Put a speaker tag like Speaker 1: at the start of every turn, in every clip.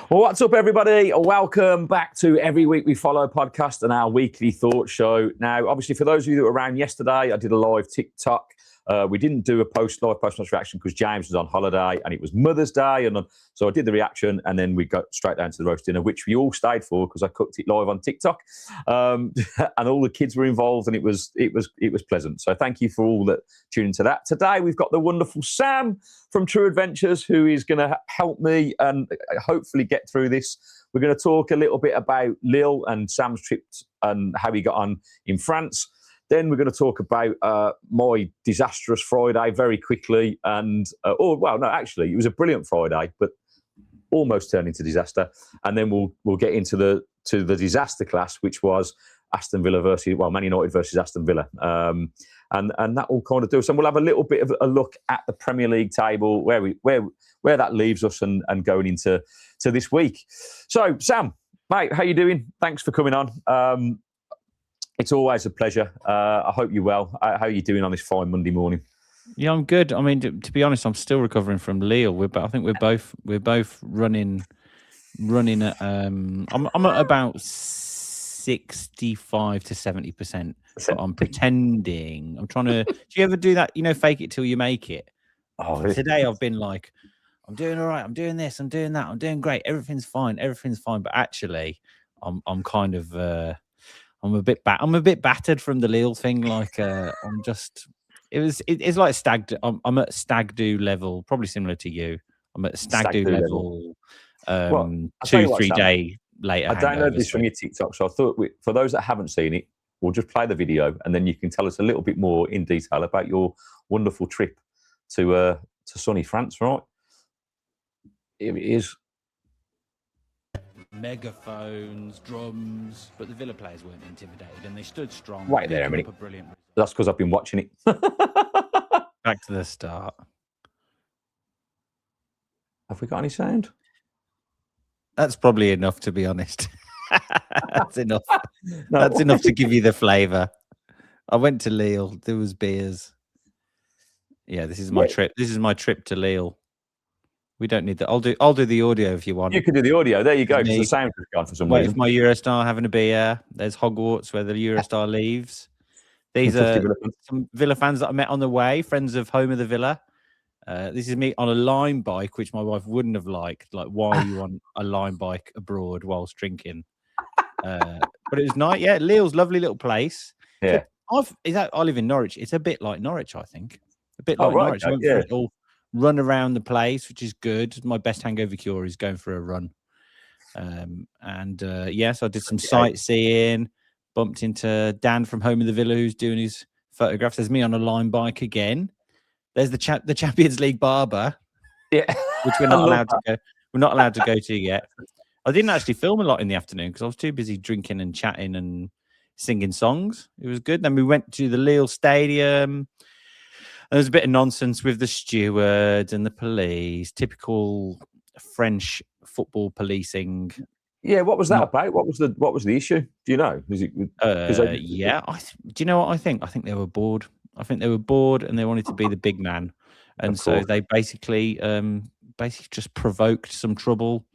Speaker 1: Well, what's up, everybody? Welcome back to Every Week We Follow podcast and our weekly thought show. Now, obviously, for those of you that were around yesterday, I did a live TikTok. We didn't do a live post-match reaction because James was on holiday and it was Mother's Day. And so I did the reaction and then we got straight down to the roast dinner, which we all stayed for because I cooked it live on TikTok. And all the kids were involved and it was pleasant. So thank you for all that tuning to that. Today, we've got the wonderful Sam from True Adventures, who is going to help me and hopefully get through this. We're going to talk a little bit about Lille and Sam's trip and how he got on in France. Then we're going to talk about my disastrous Friday very quickly. And, actually, it was a brilliant Friday, but almost turned into disaster. And then we'll get into the disaster class, which was Aston Villa Man United versus Aston Villa. And that will kind of do us. And we'll have a little bit of a look at the Premier League table, where that leaves us and going into this week. So, Sam, mate, how you doing? Thanks for coming on. It's always a pleasure. I hope you're well. How are you doing on this fine Monday morning?
Speaker 2: Yeah, I'm good. I mean, to be honest, I'm still recovering from Lille. I think we're both running at. I'm at about 65 to 70%. But I'm pretending. I'm trying to. Do you ever do that? Fake it till you make it.
Speaker 1: Oh,
Speaker 2: today I've been like, I'm doing all right. I'm doing this. I'm doing that. I'm doing great. Everything's fine. But actually, I'm kind of. I'm a bit battered from the Lille thing. Like it's like I'm at stag do level, probably similar to you. I'm at stag do level. 2-3 day later.
Speaker 1: I downloaded this from your TikTok, so I thought for those that haven't seen it, we'll just play the video and then you can tell us a little bit more in detail about your wonderful trip to sunny France, right? Here it is.
Speaker 2: Megaphones, drums, but the Villa players weren't intimidated and they stood strong.
Speaker 1: Right there, a minute.
Speaker 2: Brilliant.
Speaker 1: That's because I've been watching it.
Speaker 2: Back to the start.
Speaker 1: Have we got any sound?
Speaker 2: That's probably enough, to be honest. That's enough. That's enough to give you the flavour. I went to Lille. There was beers. Yeah, this is my trip. This is my trip to Lille. We don't need that. I'll do the audio if you want.
Speaker 1: You can do the audio. There you go. Because the sound has gone for some reason.
Speaker 2: With my Eurostar having a beer. There's Hogwarts where the Eurostar leaves. These are some Villa fans that I met on the way, friends of Home of the Villa. This is me on a Lime bike, which my wife wouldn't have liked. Like, why are you on a Lime bike abroad whilst drinking? But it was nice. Yeah, Lille's lovely little place.
Speaker 1: Yeah.
Speaker 2: I live in Norwich. It's a bit like Norwich, I think. A bit like Norwich. I went for a little run around the place, which is good. My best hangover cure is going for a run. So I did some sightseeing, bumped into Dan from Home of the Villa, who's doing his photographs. There's me on a Lime bike again. There's the Champions League barber, which we're not allowed to go. We're not allowed to go to yet. I didn't actually film a lot in the afternoon because I was too busy drinking and chatting and singing songs. It was good. Then we went to the Lille Stadium. There was a bit of nonsense with the stewards and the police. Typical French football policing.
Speaker 1: Yeah, what was that about? What was the issue? Do you know?
Speaker 2: Do you know what I think? I think they were bored. And they wanted to be the big man, and so they basically just provoked some trouble,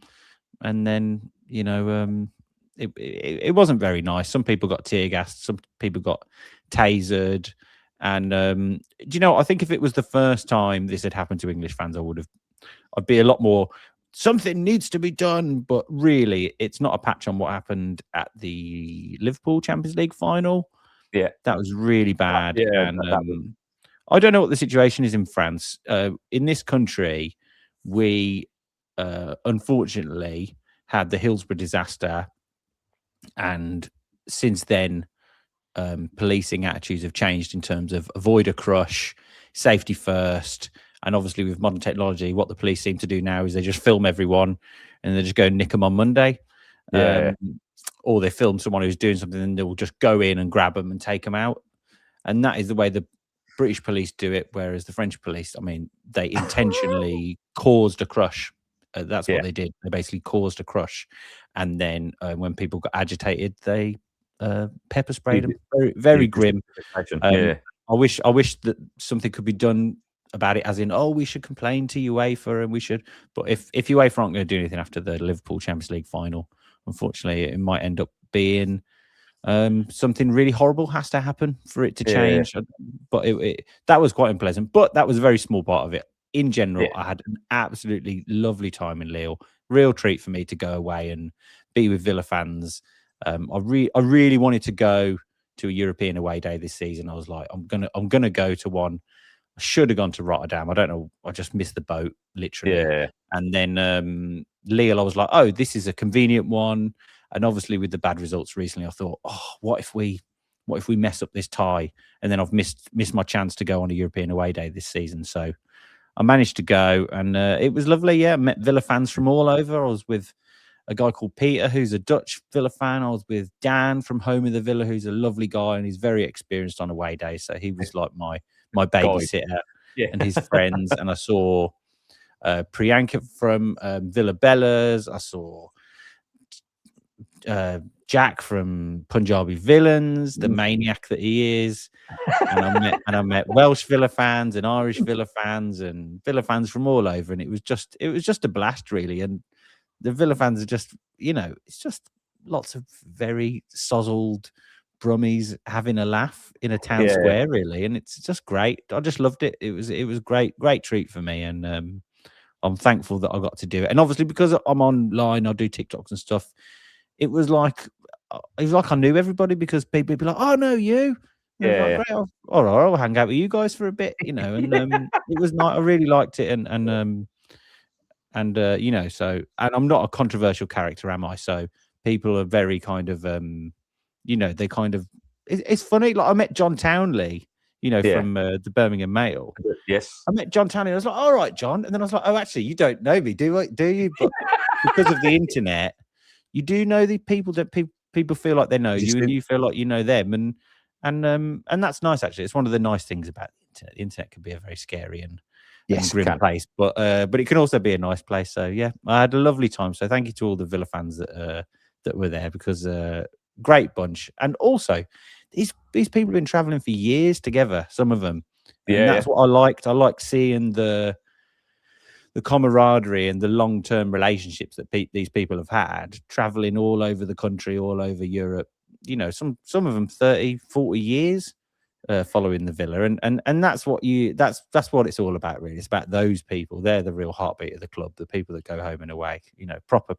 Speaker 2: and then it wasn't very nice. Some people got tear gassed, some people got tasered, and do you know? I think if it was the first time this had happened to English fans, I'd be a lot more. Something needs to be done, but really, it's not a patch on what happened at the Liverpool Champions League final.
Speaker 1: Yeah,
Speaker 2: that was really bad. And I don't know what the situation is in France. In this country, we unfortunately had the Hillsborough disaster, and since then, policing attitudes have changed in terms of avoid a crush, safety first, and obviously with modern technology, what the police seem to do now is they just film everyone and they just go nick them on Monday. Or they film someone who's doing something and they'll just go in and grab them and take them out. And that is the way the British police do it, whereas the French police, I mean, they intentionally caused a crush. That's what they did. They basically caused a crush. And then when people got agitated, they pepper sprayed them. Very, very grim. I wish that something could be done about it as in, oh, we should complain to UEFA and we should. But if UEFA aren't going to do anything after the Liverpool Champions League final, unfortunately, it might end up being something really horrible has to happen for it to change. But that was quite unpleasant. But that was a very small part of it. In general, I had an absolutely lovely time in Lille. Real treat for me to go away and be with Villa fans. I really wanted to go to a European away day this season. I was like, I'm gonna go to one. I should have gone to Rotterdam. I don't know. I just missed the boat literally.
Speaker 1: Yeah.
Speaker 2: And then Lille, I was like, oh, this is a convenient one. And obviously, with the bad results recently, I thought, oh, what if we mess up this tie? And then I've missed my chance to go on a European away day this season. So I managed to go, and it was lovely. Yeah, I met Villa fans from all over. I was with a guy called Peter, who's a Dutch Villa fan. I was with Dan from Home of the Villa, who's a lovely guy, and he's very experienced on away days. So he was like my babysitter and his friends. And I saw Priyanka from Villa Bellas. I saw Jack from Punjabi Villains, the maniac that he is. And I met Welsh Villa fans and Irish Villa fans and Villa fans from all over. And it was just a blast, really. And the Villa fans are just, it's just lots of very sozzled Brummies having a laugh in a town square, really. And it's just great. I just loved it. It was great treat for me. And I'm thankful that I got to do it. And obviously, because I'm online, I do TikToks and stuff. It was like I knew everybody because people would be like, "Oh, no, you." Like, great. All right, I'll hang out with you guys for a bit, And it was nice. I really liked it, and so, and I'm not a controversial character, am I? So people are very kind of, they kind of. It's funny. Like I met John Townley, from the Birmingham Mail.
Speaker 1: Yes,
Speaker 2: I met John Townley. I was like, "All right, John," and then I was like, "Oh, actually, you don't know me, do you?" But because of the internet. You do know the people that people feel like they know you, and you feel like you know them, and that's nice. Actually, it's one of the nice things about the internet. The internet can be a very scary and grim place, but it can also be a nice place. So yeah, I had a lovely time. So thank you to all the Villa fans that were there because great bunch, and also these people have been traveling for years together. Some of them, and that's what I liked. I liked seeing the camaraderie and the long-term relationships that these people have had traveling all over the country, all over Europe, some of them 30, 40 years following the Villa. And that's what that's what it's all about, really. It's about those people. They're the real heartbeat of the club, the people that go home and away, proper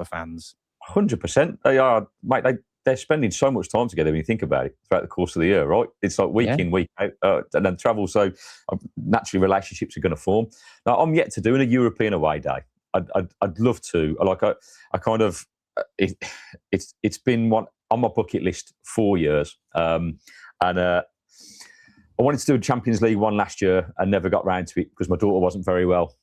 Speaker 2: fans.
Speaker 1: 100%. They are, mate, they're spending so much time together when you think about it throughout the course of the year, right? It's like week in, week out, and then travel. So naturally, relationships are going to form. Now, I'm yet to do in a European away day. I'd love to. I kind of it's been one on my bucket list 4 years, and I wanted to do a Champions League one last year and never got round to it because my daughter wasn't very well.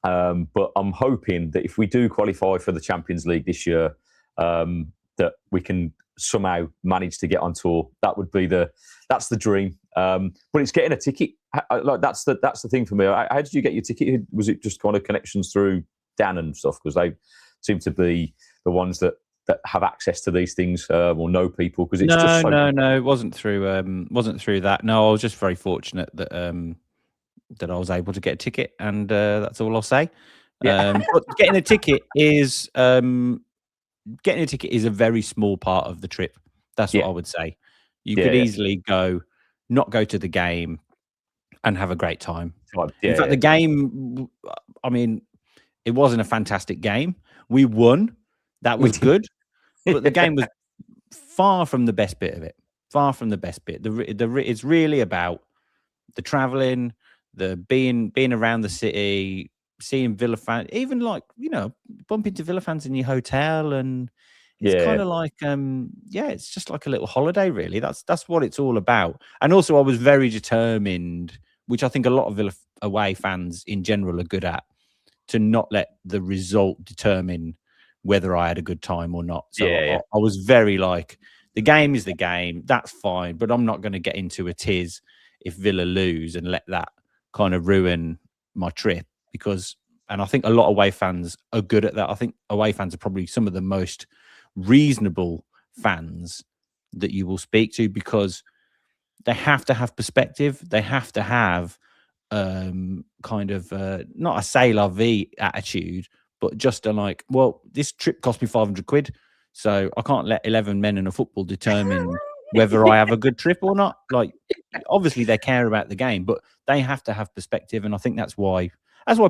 Speaker 1: But I'm hoping that if we do qualify for the Champions League this year, that we can somehow manage to get on tour. That's the dream. But it's getting a ticket. That's the thing for me. How did you get your ticket? Was it just kind of connections through Dan and stuff? Because they seem to be the ones that have access to these things or know people. Because it's
Speaker 2: no, it wasn't through that. No, I was just very fortunate that that I was able to get a ticket, and that's all I'll say. But getting a ticket is a very small part of the trip. That's what I would say. You could easily not go to the game and have a great time. In fact, the game, I mean, it wasn't a fantastic game. We won. That was good. But the game was far from the best bit of it. Far from the best bit. It's really about the traveling, the being around the city, seeing Villa fans, even bump into Villa fans in your hotel, and it's kind of like it's just like a little holiday, really. That's what it's all about. And also, I was very determined, which I think a lot of Villa away fans in general are good at, to not let the result determine whether I had a good time or not. So I was very like, the game is the game, that's fine, but I'm not going to get into a tiz if Villa lose and let that kind of ruin my trip. And I think a lot of away fans are good at that. I think away fans are probably some of the most reasonable fans that you will speak to, because they have to have perspective. They have to have kind of not a say la vie attitude, but just a like, well, this trip cost me 500 quid, so I can't let 11 men in a football determine whether I have a good trip or not. Like, obviously they care about the game, but they have to have perspective, and I think that's why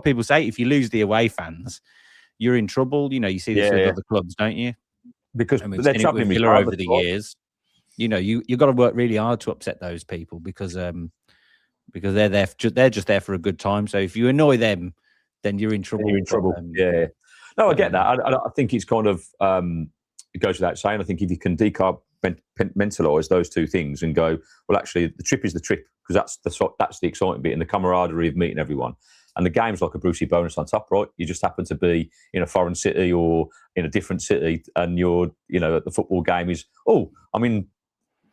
Speaker 2: people say if you lose the away fans, you're in trouble. You know, you see this with other clubs, don't you?
Speaker 1: Because
Speaker 2: and we've
Speaker 1: they're
Speaker 2: seen it with
Speaker 1: travelling
Speaker 2: Villa over the years. You know, you've got to work really hard to upset those people because they're there. They're just there for a good time. So if you annoy them, then you're in trouble.
Speaker 1: You're in trouble. No, I get that. I think it's kind of it goes without saying. I think if you can decompartmentalise those two things and go, well, actually, the trip is the trip because that's the exciting bit and the camaraderie of meeting everyone. And the game's like a Brucey bonus on top, right? You just happen to be in a foreign city or in a different city, and you're, the football game is, I'm in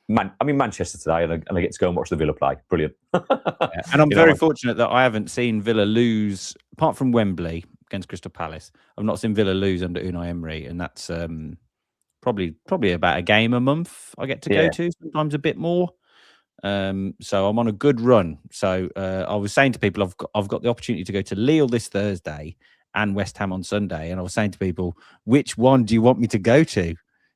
Speaker 1: Manchester today, and I get to go and watch the Villa play. Brilliant.
Speaker 2: And I'm very fortunate that I haven't seen Villa lose, apart from Wembley against Crystal Palace. I've not seen Villa lose under Unai Emery, and that's probably about a game a month I get to go to, sometimes a bit more. So I'm on a good run. So I was saying to people, I've got the opportunity to go to Lille this Thursday and West Ham on Sunday, and I was saying to people, which one do you want me to go to?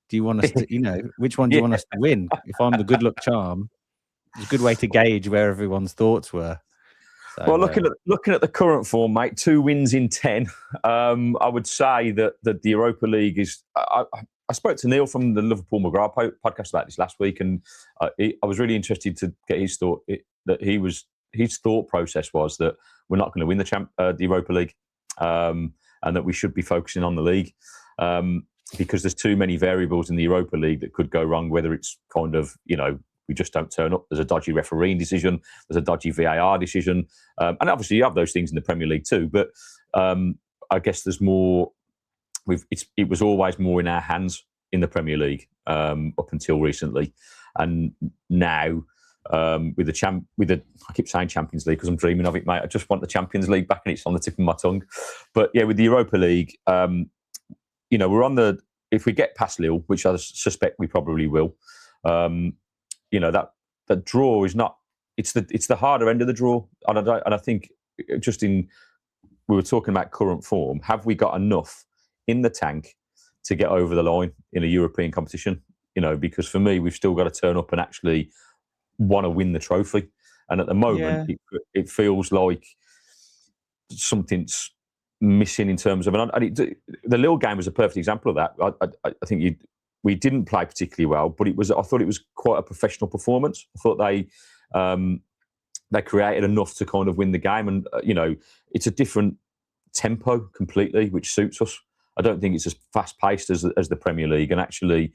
Speaker 2: Do you want us to, which one do you want us to win? If I'm the good luck charm, it's a good way to gauge where everyone's thoughts were. So,
Speaker 1: well, looking at the current form, mate, 2 wins in 10. I would say that the Europa League is. I spoke to Neil from the Liverpool McGrath podcast about this last week, and I was really interested to get his thought. His thought process was that we're not going to win the Europa League, and that we should be focusing on the league. Because there's too many variables in the Europa League that could go wrong, whether it's kind of, we just don't turn up. There's a dodgy refereeing decision. There's a dodgy VAR decision. And obviously you have those things in the Premier League too. But I guess there's more. It was always more in our hands in the Premier League up until recently. And now with I keep saying Champions League because I'm dreaming of it, mate. I just want the Champions League back and it's on the tip of my tongue. But yeah, with the Europa League, we're on if we get past Lille, which I suspect we probably will, that draw is not, it's the harder end of the draw. And I think we were talking about current form. Have we got enough in the tank to get over the line in a European competition? Because for me, we've still got to turn up and actually want to win the trophy. And at the moment, it feels like something's missing in terms of, the Lille game was a perfect example of that. I think we didn't play particularly well, but I thought it was quite a professional performance. I thought they created enough to kind of win the game, and it's a different tempo completely, which suits us. I don't think it's as fast paced as the Premier League, and actually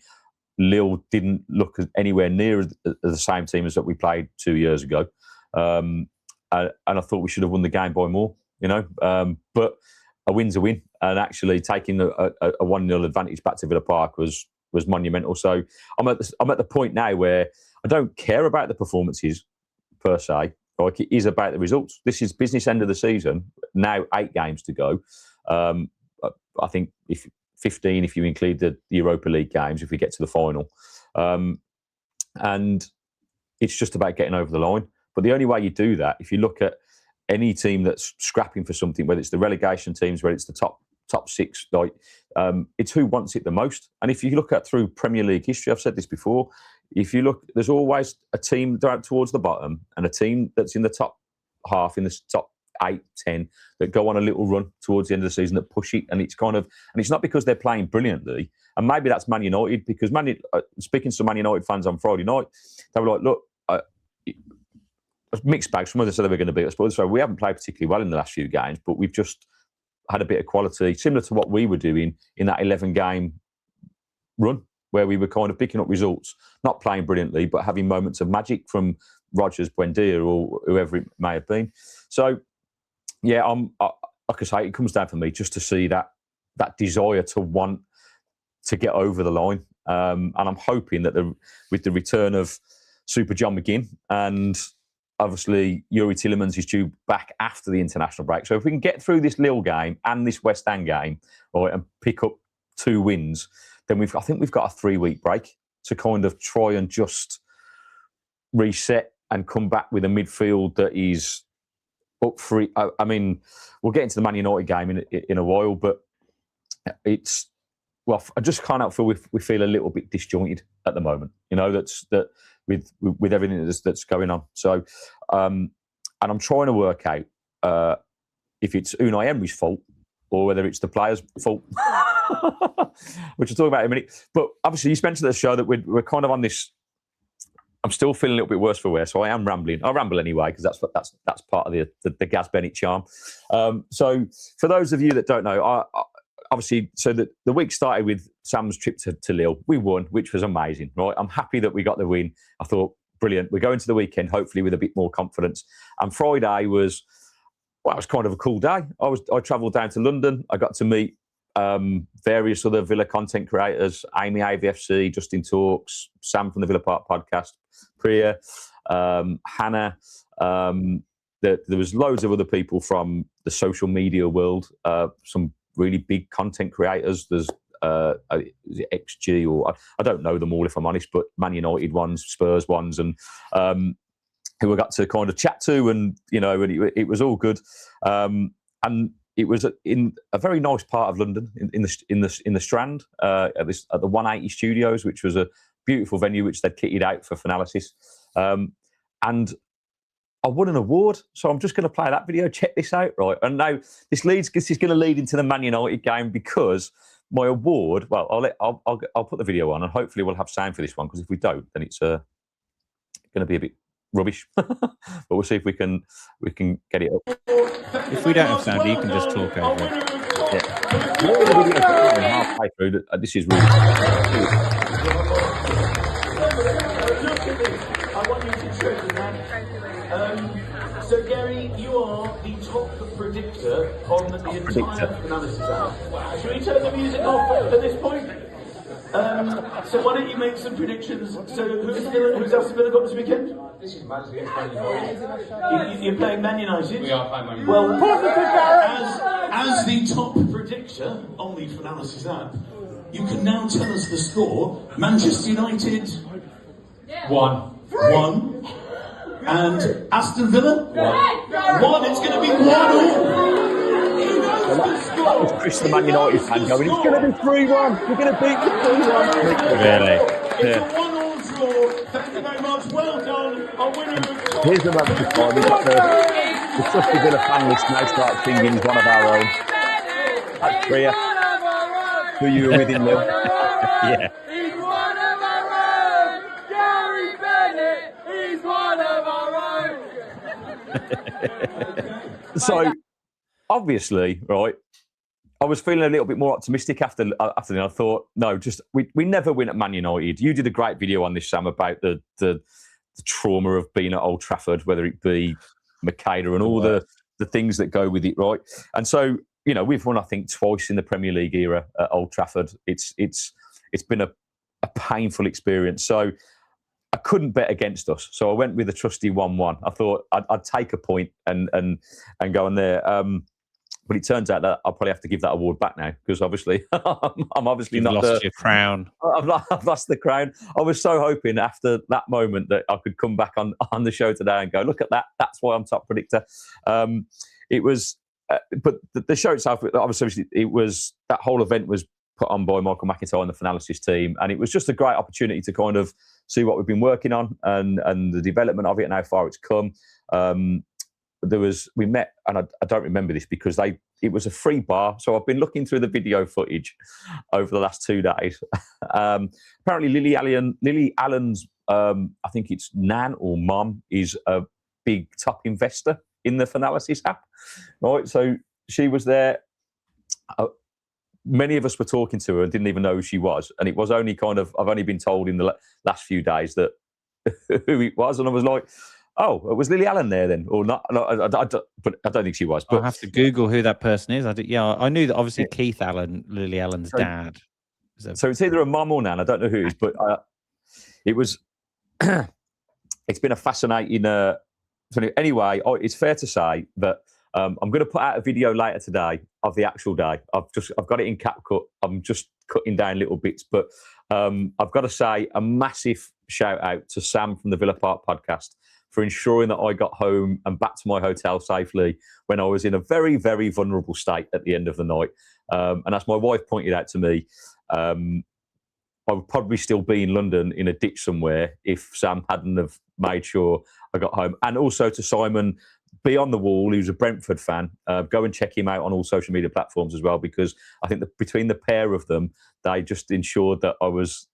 Speaker 1: Lille didn't look anywhere near the same team as that we played 2 years ago, and I thought we should have won the game by more. But a win's a win, and actually taking a 1-0 advantage back to Villa Park was monumental. So I'm at the point now where I don't care about the performances per se. Like, it is about the results. This is business end of the season. Now 8 games to go. I think if 15, if you include the Europa League games, if we get to the final, and it's just about getting over the line. But the only way you do that, if you look at any team that's scrapping for something, whether it's the relegation teams, whether it's the top 6, it's who wants it the most. And if you look at through Premier League history, I've said this before, if you look, there's always a team down towards the bottom and a team that's in the top half, in the top 8, 10, that go on a little run towards the end of the season that push it. And it's not because they're playing brilliantly. And maybe that's Man United, because speaking to some Man United fans on Friday night, they were like, look, mixed bags. Some of them said they were going to beat us, but so we haven't played particularly well in the last few games, but we've just had a bit of quality, similar to what we were doing in that 11-game run, where we were kind of picking up results, not playing brilliantly, but having moments of magic from Rodgers, Buendia, or whoever it may have been. So, yeah, like I say, it comes down for me just to see that desire to want to get over the line. And I'm hoping that with the return of Super John McGinn, and obviously Yuri Tillemans is due back after the international break. So if we can get through this Lille game and this West Ham game, right, and pick up 2 wins, then I think we've got a 3-week break to kind of try and just reset and come back with a midfield that is up for it. I mean, we'll get into the Man United game in a while, but it's, well, I just can't help feel we feel a little bit disjointed at the moment. You know, that with everything that's going on. So, and I'm trying to work out if it's Unai Emery's fault or whether it's the players' fault, which we'll talk about in a minute. But obviously, you mentioned at the show that we're kind of on this. I'm still feeling a little bit worse for wear, so I am rambling. I ramble anyway because that's part of the Gaz Bennett charm. So for those of you that don't know, obviously, so the week started with Sam's trip to Lille. We won, which was amazing, right? I'm happy that we got the win. I thought, brilliant. We're going to the weekend, hopefully, with a bit more confidence. And Friday was, well, it was kind of a cool day. I travelled down to London. I got to meet various other Villa content creators, Amy AVFC, Justin Talks, Sam from the Villa Park podcast, Priya, Hannah. There was loads of other people from the social media world, some really big content creators. There's XG, or I don't know them all if I'm honest, but Man United ones, Spurs ones, and who I got to kind of chat to, and you know, and it was all good. And it was in a very nice part of London, in the Strand, at the 180 Studios, which was a beautiful venue which they'd kitted out for Finalysis. And I won an award, so I'm just going to play that video. Check this out, right? And now this is going to lead into the Man United game, because my award. Well, I'll put the video on, and hopefully we'll have sound for this one. Because if we don't, then it's going to be a bit rubbish. But we'll see if we can get it up.
Speaker 2: If we don't have sound, you can just talk over it.
Speaker 1: Yeah. Halfway through, this is really.
Speaker 3: I want you to treasure that. So Gary, you are the top predictor on the entire analysis app. Should we turn the music off at this point? So why don't you make some predictions? So who's Aston Villa got this weekend?
Speaker 4: This is Man United.
Speaker 3: You're playing Man United?
Speaker 4: We are playing Man United.
Speaker 3: Well, as the top predictor on the Finalysis app, you can now tell us the score. Manchester United 1. And Aston Villa 1. It's going to be 1-1.
Speaker 1: That was Chris, the Man United fan, going, it's going to be 3-1. We're going to beat the 3-1.
Speaker 2: Really?
Speaker 3: It's a 1-1 draw. Thank you very much. Well done. Our winner of the top.
Speaker 1: Here's the moment of time. We've got the Trusty Villa fan list now start singing one of our own. That's Priya, who you were with in Lille.
Speaker 2: Yeah.
Speaker 5: He's one of our own! Gary Bennett! He's one of our own!
Speaker 1: So, obviously, right, I was feeling a little bit more optimistic after I thought, no, just we never win at Man United. You did a great video on this, Sam, about the trauma of being at Old Trafford, whether it be Makeda and all the things that go with it, right? And so, you know, we've won, I think, twice in the Premier League era at Old Trafford. It's been a painful experience. So I couldn't bet against us. So I went with the trusty 1-1. I thought I'd take a point and go on there. But it turns out that I'll probably have to give that award back now, because obviously I'm obviously
Speaker 2: You've
Speaker 1: not
Speaker 2: lost your crown.
Speaker 1: I've lost the crown. I was so hoping after that moment that I could come back on the show today and go, look at that. That's why I'm top predictor. It was, but the show itself, obviously, it was, that whole event was put on by Michael McIntyre and the Finalysis team, and it was just a great opportunity to kind of see what we've been working on and the development of it and how far it's come. We met, and I don't remember this because it was a free bar. So I've been looking through the video footage over the last 2 days. Apparently Lily Allen's, I think it's Nan or Mum, is a big top investor in the Finalysis app. Right. So she was there. Many of us were talking to her and didn't even know who she was. And it was only I've only been told in the last few days that who it was. And I was like, oh, was Lily Allen there then? Or not? But I don't think she was. But
Speaker 2: I'll have to Google who that person is. I knew that obviously Keith Allen, Lily Allen's dad.
Speaker 1: So it's either a mum or Nan. I don't know who it is, but it was. It's been a fascinating. Anyway, it's fair to say that I'm going to put out a video later today of the actual day. I've got it in CapCut. I'm just cutting down little bits, but I've got to say a massive shout out to Sam from the Villa Park podcast for ensuring that I got home and back to my hotel safely when I was in a very, very vulnerable state at the end of the night. And as my wife pointed out to me, I would probably still be in London in a ditch somewhere if Sam hadn't have made sure I got home. And also to Simon, be on the wall, who's a Brentford fan. Go and check him out on all social media platforms as well, because I think that between the pair of them, they just ensured that I was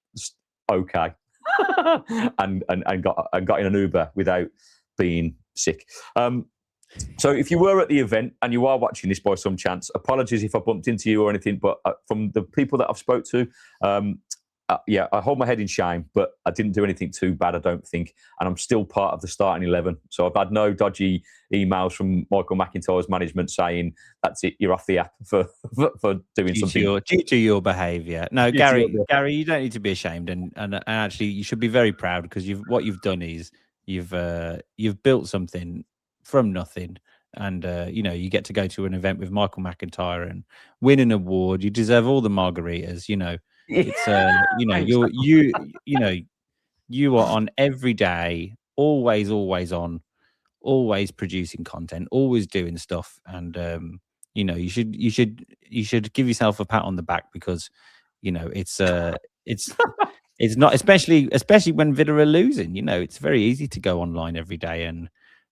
Speaker 1: okay and got in an Uber without being sick. So if you were at the event and you are watching this by some chance, apologies if I bumped into you or anything, but from the people that I've spoke to, yeah, I hold my head in shame, but I didn't do anything too bad, I don't think. And I'm still part of the starting 11. So I've had no dodgy emails from Michael McIntyre's management saying, that's it, you're off the app for doing something.
Speaker 2: Due to your behaviour. No, Gary, you don't need to be ashamed. And actually, you should be very proud, because what you've done is you've built something from nothing. And, you get to go to an event with Michael McIntyre and win an award. You deserve all the margaritas, It's you are on every day, always on, always producing content, always doing stuff, and you should give yourself a pat on the back, because it's not, especially when Villa are losing. It's very easy to go online every day and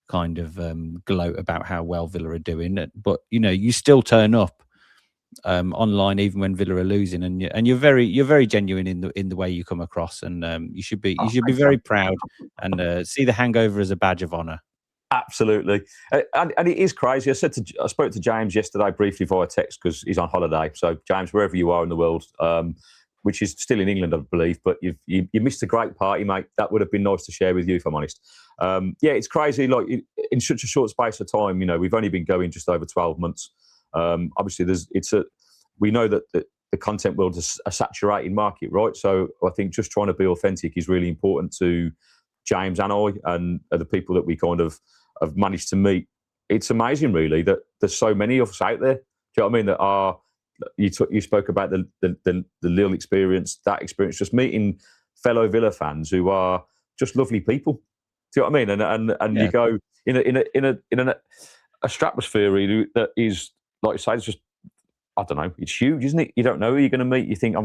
Speaker 2: kind of gloat about how well Villa are doing, but you still turn up online even when Villa are losing, and you're very genuine in the way you come across, and you should be very proud and see the hangover as a badge of honour.
Speaker 1: Absolutely, and it is crazy. I spoke to James yesterday briefly via text, because he's on holiday. So James, wherever you are in the world, which is still in England, I believe, but you missed a great party, mate. That would have been nice to share with you, if I'm honest. Yeah, it's crazy. Like in such a short space of time, we've only been going just over 12 months. Obviously, we know that the content world is a saturated market, right? So I think just trying to be authentic is really important to James and I, and the people that we kind of have managed to meet. It's amazing, really, that there's so many of us out there. Do you know what I mean? That are you spoke about the Lille experience, that experience, just meeting fellow Villa fans who are just lovely people. Do you know what I mean? And you go in a stratosphere that is, like you say, it's just, I don't know, it's huge, isn't it? You don't know who you're going to meet. You think,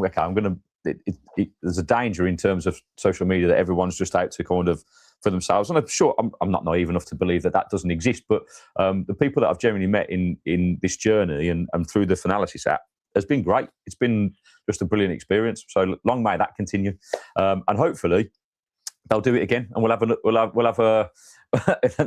Speaker 1: there's a danger in terms of social media that everyone's just out to kind of for themselves. And I'm sure I'm not naive enough to believe that doesn't exist, but the people that I've generally met in this journey and through the Finalysis app has been great. It's been just a brilliant experience. So long may that continue, and hopefully they'll do it again, and we'll have a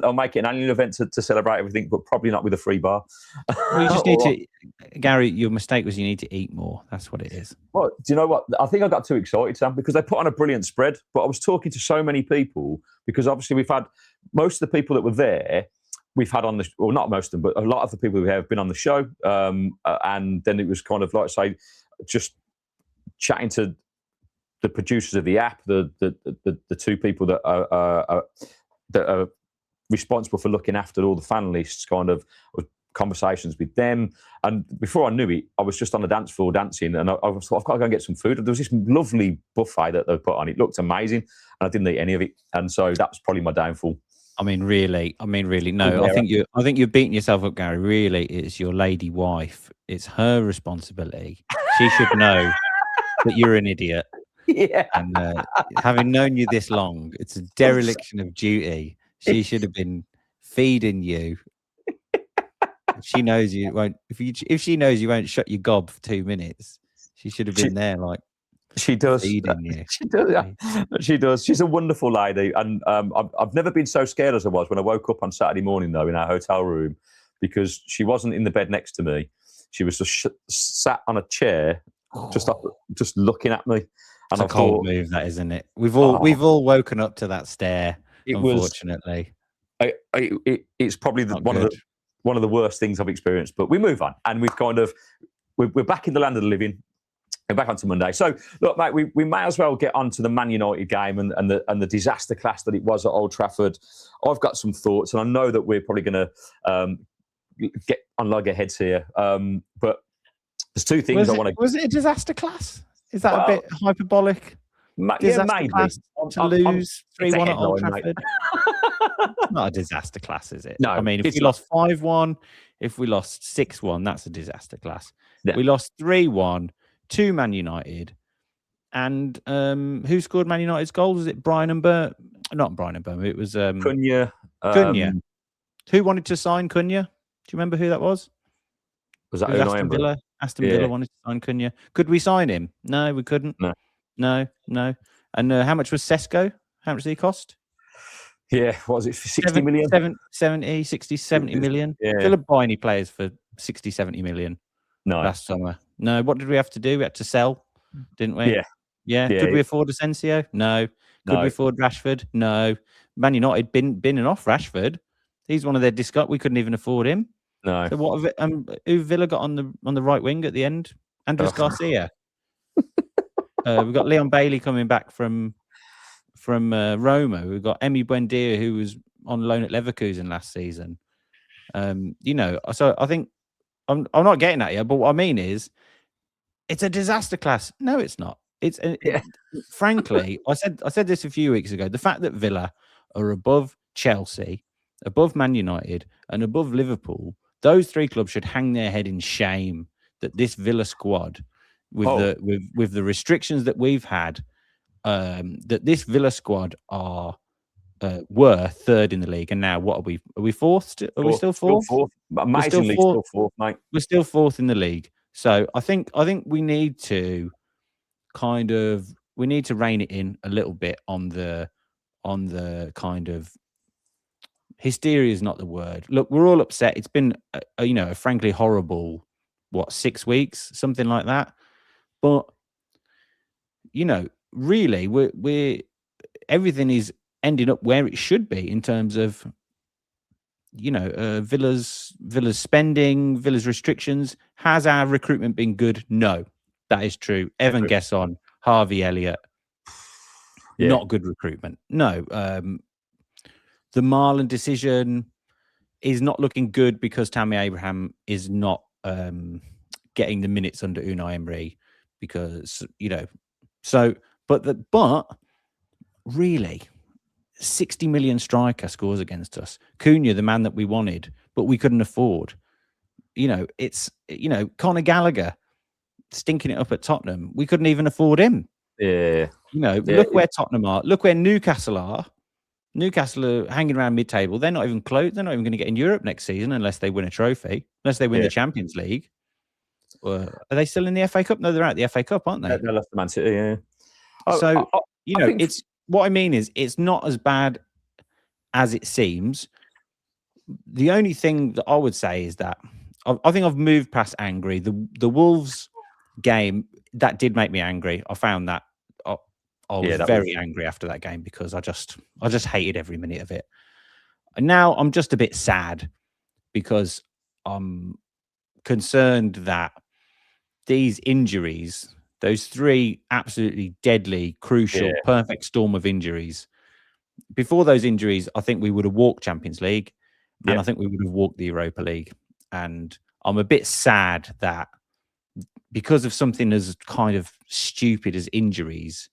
Speaker 1: I'll make it an annual event to celebrate everything, but probably not with a free bar.
Speaker 2: Well, you just need to, Gary, your mistake was you need to eat more. That's what it is.
Speaker 1: Well, do you know what? I think I got too excited, Sam, because they put on a brilliant spread, but I was talking to so many people, because obviously we've had most of the people that were there, we've had on the, well, not most of them, but a lot of the people who have been on the show. And then it was kind of like, say, just chatting to the producers of the app, the two people that are responsible for looking after all the fan lists, kind of conversations with them. And before I knew it, I was just on the dance floor dancing, and I was like, I've got to go and get some food. There was this lovely buffet that they put on. It looked amazing, and I didn't eat any of it. And so that was probably my downfall.
Speaker 2: I mean, really, no. I think you're beating yourself up, Gary. Really, it's your lady wife. It's her responsibility. She should know that you're an idiot.
Speaker 1: Yeah.
Speaker 2: And having known you this long, it's a dereliction of duty. She should have been feeding you. If she knows you won't. If she knows you won't shut your gob for 2 minutes, she should have been there, like.
Speaker 1: She does.
Speaker 2: Feeding you.
Speaker 1: She does. Yeah. She does. She's a wonderful lady, and I've never been so scared as I was when I woke up on Saturday morning, though, in our hotel room, because she wasn't in the bed next to me. She was just sat on a chair, just looking at me.
Speaker 2: And it's a cold move, that, isn't it? We've all woken up to that stare. Unfortunately,
Speaker 1: it's probably one of the worst things I've experienced. But we move on, and we're back in the land of the living. We're back onto Monday. So look, mate, we may as well get on to the Man United game and the disaster class that it was at Old Trafford. I've got some thoughts, and I know that we're probably going to get on loggerheads here. But there's two things I want to.
Speaker 2: Was it a disaster class? Is that a bit hyperbolic? Disaster
Speaker 1: maybe.
Speaker 2: class to lose 3-1 at Old Trafford. It's not a disaster class, is it?
Speaker 1: No,
Speaker 2: I mean, if
Speaker 1: it's
Speaker 2: we lost 5-1, if we lost 6-1, that's a disaster class.
Speaker 1: Yeah.
Speaker 2: We lost 3-1 to Man United. And who scored Man United's goals? Was it Brian and Burt? Not Brian and Burt. It was
Speaker 1: Cunha.
Speaker 2: Cunha. Who wanted to sign Cunha? Do you remember who that was?
Speaker 1: Was that
Speaker 2: It was
Speaker 1: Unai
Speaker 2: Aston
Speaker 1: Emery?
Speaker 2: Villa. Aston Villa wanted to sign Cunha. Could we sign him? No, we couldn't. No. And how much was Sesko? How much did he cost?
Speaker 1: Yeah, what was it? For 60 million?
Speaker 2: 70 million.
Speaker 1: Yeah.
Speaker 2: Villa buy any players for 60, 70 million last summer. No, what did we have to do? We had to sell, didn't we? Yeah. Could we afford Asensio? No. Could we afford Rashford? No. Man United binning off Rashford. He's one of their discount. We couldn't even afford him.
Speaker 1: No.
Speaker 2: So what? Who Villa got on the right wing at the end? Andres Garcia. We've got Leon Bailey coming back from Roma. We've got Emi Buendia, who was on loan at Leverkusen last season. So I think I'm not getting at you, but what I mean is, it's a disaster class. No, it's not. Frankly, I said this a few weeks ago. The fact that Villa are above Chelsea, above Man United, and above Liverpool, those three clubs should hang their head in shame that this Villa squad, with the restrictions that we've had, that this Villa squad were third in the league, and now what are we? Are we fourth? Are we still fourth?
Speaker 1: Amazingly, still fourth, mate.
Speaker 2: We're still fourth in the league. So I think we need to rein it in a little bit on the kind of hysteria is not the word. Look, we're all upset. It's been a frankly horrible 6 weeks, something like that. But really, we're everything is ending up where it should be in terms of Villa's spending, Villa's restrictions. Has our recruitment been good? No, that is true. Evan Gesson, Harvey Elliott, not good recruitment. No, the Marlon decision is not looking good because Tammy Abraham is not getting the minutes under Unai Emery because but really, 60 million striker scores against us. Cunha, the man that we wanted, but we couldn't afford. It's Conor Gallagher stinking it up at Tottenham. We couldn't even afford him. Look where Tottenham are. Look where Newcastle are. Newcastle are hanging around mid-table. They're not even close. They're not even going to get in Europe next season unless they win a trophy, unless they win the Champions League. Are they still in the FA Cup? No, they're out the FA Cup, aren't they?
Speaker 1: They lost to Man City, yeah.
Speaker 2: So, it's what I mean is it's not as bad as it seems. The only thing that I would say is that I think I've moved past angry. The Wolves game, that did make me angry. I found that I was very angry after that game because I just hated every minute of it. And now I'm just a bit sad because I'm concerned that these injuries, those three absolutely deadly, crucial, perfect storm of injuries. Before those injuries, I think we would have walked Champions League and I think we would have walked the Europa League. And I'm a bit sad that because of something as kind of stupid as injuries,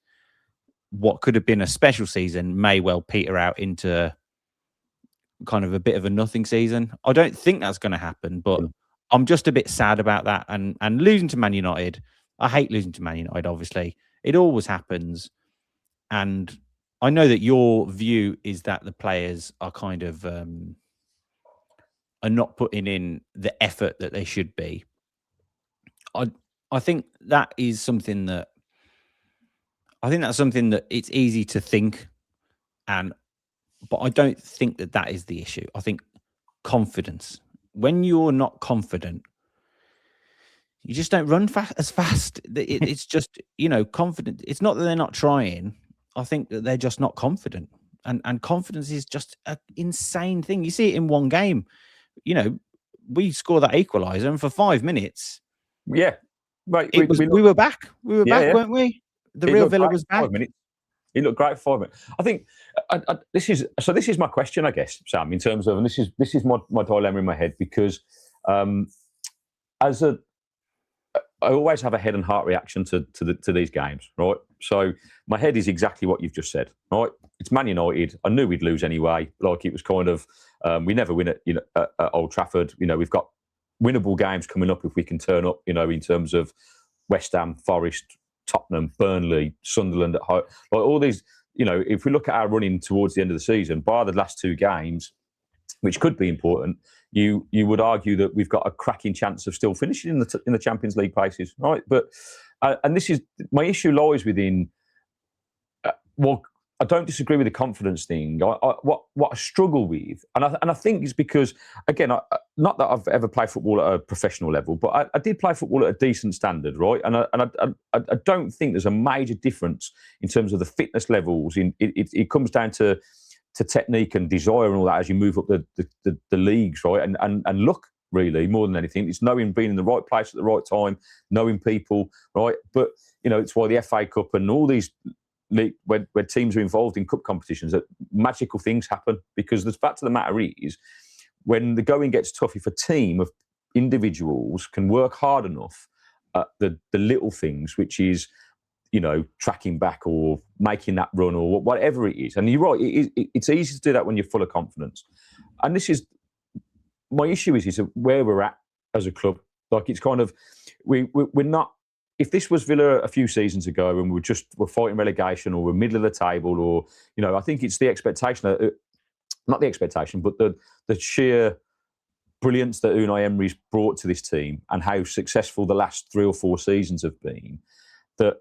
Speaker 2: what could have been a special season may well peter out into kind of a bit of a nothing season. I don't think that's going to happen, but I'm just a bit sad about that. And losing to Man United, I hate losing to Man United, obviously. It always happens. And I know that your view is that the players are kind of are not putting in the effort that they should be. I think that is something that it's easy to think, but I don't think that is the issue. I think confidence. When you're not confident, you just don't run as fast. It's just, confident. It's not that they're not trying. I think that they're just not confident. And confidence is just an insane thing. You see it in one game. We score that equaliser, and for 5 minutes,
Speaker 1: right.
Speaker 2: We were back. We were back, weren't we? The real Villa was back.
Speaker 1: 5 minutes. He looked great for 5 minutes. I think this is my question, I guess, Sam, in terms of, and this is my dilemma in my head because as I always have a head and heart reaction to these games, right? So my head is exactly what you've just said, right? It's Man United. I knew we'd lose anyway. Like it was kind of, we never win at Old Trafford. We've got winnable games coming up if we can turn up, in terms of West Ham, Forest, Tottenham, Burnley, Sunderland at home. Like all these, if we look at our running towards the end of the season, by the last 2 games, which could be important, you would argue that we've got a cracking chance of still finishing in the Champions League places, right? But and this is my issue lies within. Well, I don't disagree with the confidence thing. What I struggle with, and I think it's because, again, not that I've ever played football at a professional level, but I did play football at a decent standard, right? And I don't think there's a major difference in terms of the fitness levels. It comes down to technique and desire and all that as you move up the leagues, right? And luck, really, more than anything. It's knowing being in the right place at the right time, knowing people, right? But, it's why the FA Cup and all these where teams are involved in cup competitions, that magical things happen. Because the fact of the matter is, when the going gets tough, if a team of individuals can work hard enough at the little things, which is, tracking back or making that run or whatever it is. And you're right, it's easy to do that when you're full of confidence. And this is, my issue is where we're at as a club. Like it's kind of, we're not, if this was Villa a few seasons ago and we're fighting relegation or we're middle of the table or, I think it's the expectation, not the expectation, but the sheer brilliance that Unai Emery's brought to this team and how successful the last 3 or 4 seasons have been, that,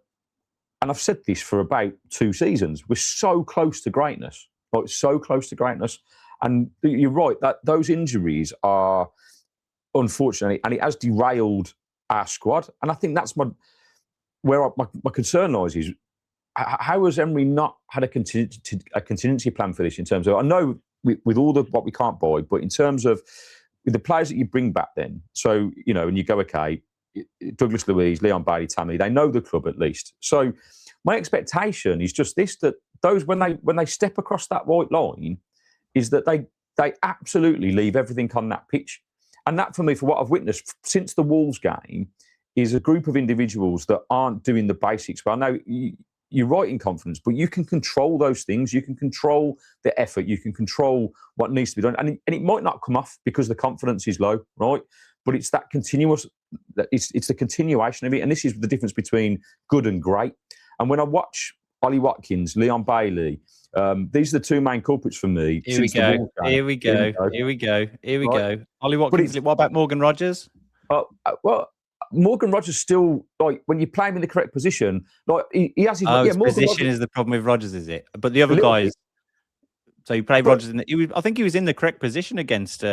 Speaker 1: and I've said this for about 2 seasons, we're so close to greatness, like so close to greatness. And you're right, that those injuries are, unfortunately, and it has derailed our squad. And I think that's where my concern lies is, how has Emery not had a contingency plan for this in terms of, I know with all what we can't buy, but in terms of with the players that you bring back then, so, and you go, okay, Douglas Luiz, Leon Bailey, Tammy, they know the club at least. So my expectation is just this, that those, when they step across that white line, is that they absolutely leave everything on that pitch. And that, for me, for what I've witnessed since the Wolves game, is a group of individuals that aren't doing the basics. But I know you're right in confidence, but you can control those things. You can control the effort. You can control what needs to be done. And it might not come off because the confidence is low, right? But it's that continuous, it's the continuation of it. And this is the difference between good and great. And when I watch Ollie Watkins, Leon Bailey, these are the 2 main culprits for me.
Speaker 2: Here we go. Ollie Watkins. What about Morgan Rogers?
Speaker 1: Well, Morgan Rogers still, like, when you play him in the correct position, like he has his...
Speaker 2: his position is the problem with Rogers, is it? But the other guys... So you play Rogers I think he was in the correct position against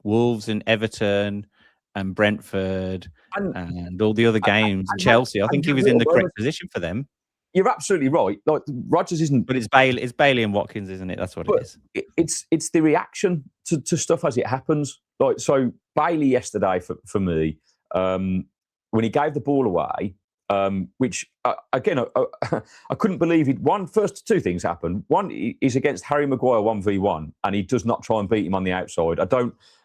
Speaker 2: Wolves and Everton and Brentford and all the other games, Chelsea. I think he was in the correct position for them.
Speaker 1: You're absolutely right. Like Rodgers isn't,
Speaker 2: but it's Bailey and Watkins, isn't it? That's what it is.
Speaker 1: It's the reaction to stuff as it happens. Like, so Bailey yesterday for me, when he gave the ball away, which again I couldn't believe it. First 2 things happened. One is against Harry Maguire 1v1, and he does not try and beat him on the outside.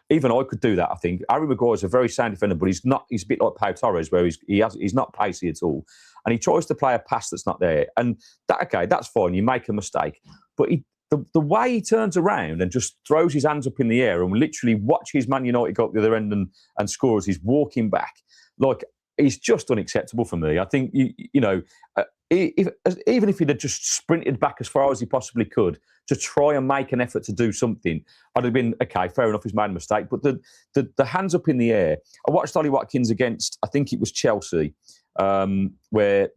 Speaker 1: Even I could do that. I think Harry Maguire is a very sound defender, but he's not. He's a bit like Pau Torres, where he's not pacey at all, and he tries to play a pass that's not there. And that's fine. You make a mistake, but the way he turns around and just throws his hands up in the air and literally watches Man United go up the other end and score as he's walking back, like, it's just unacceptable for me. I think even if he'd have just sprinted back as far as he possibly could to try and make an effort to do something, I'd have been, okay, fair enough, he's made a mistake. But the hands up in the air. I watched Ollie Watkins against, I think it was Chelsea, where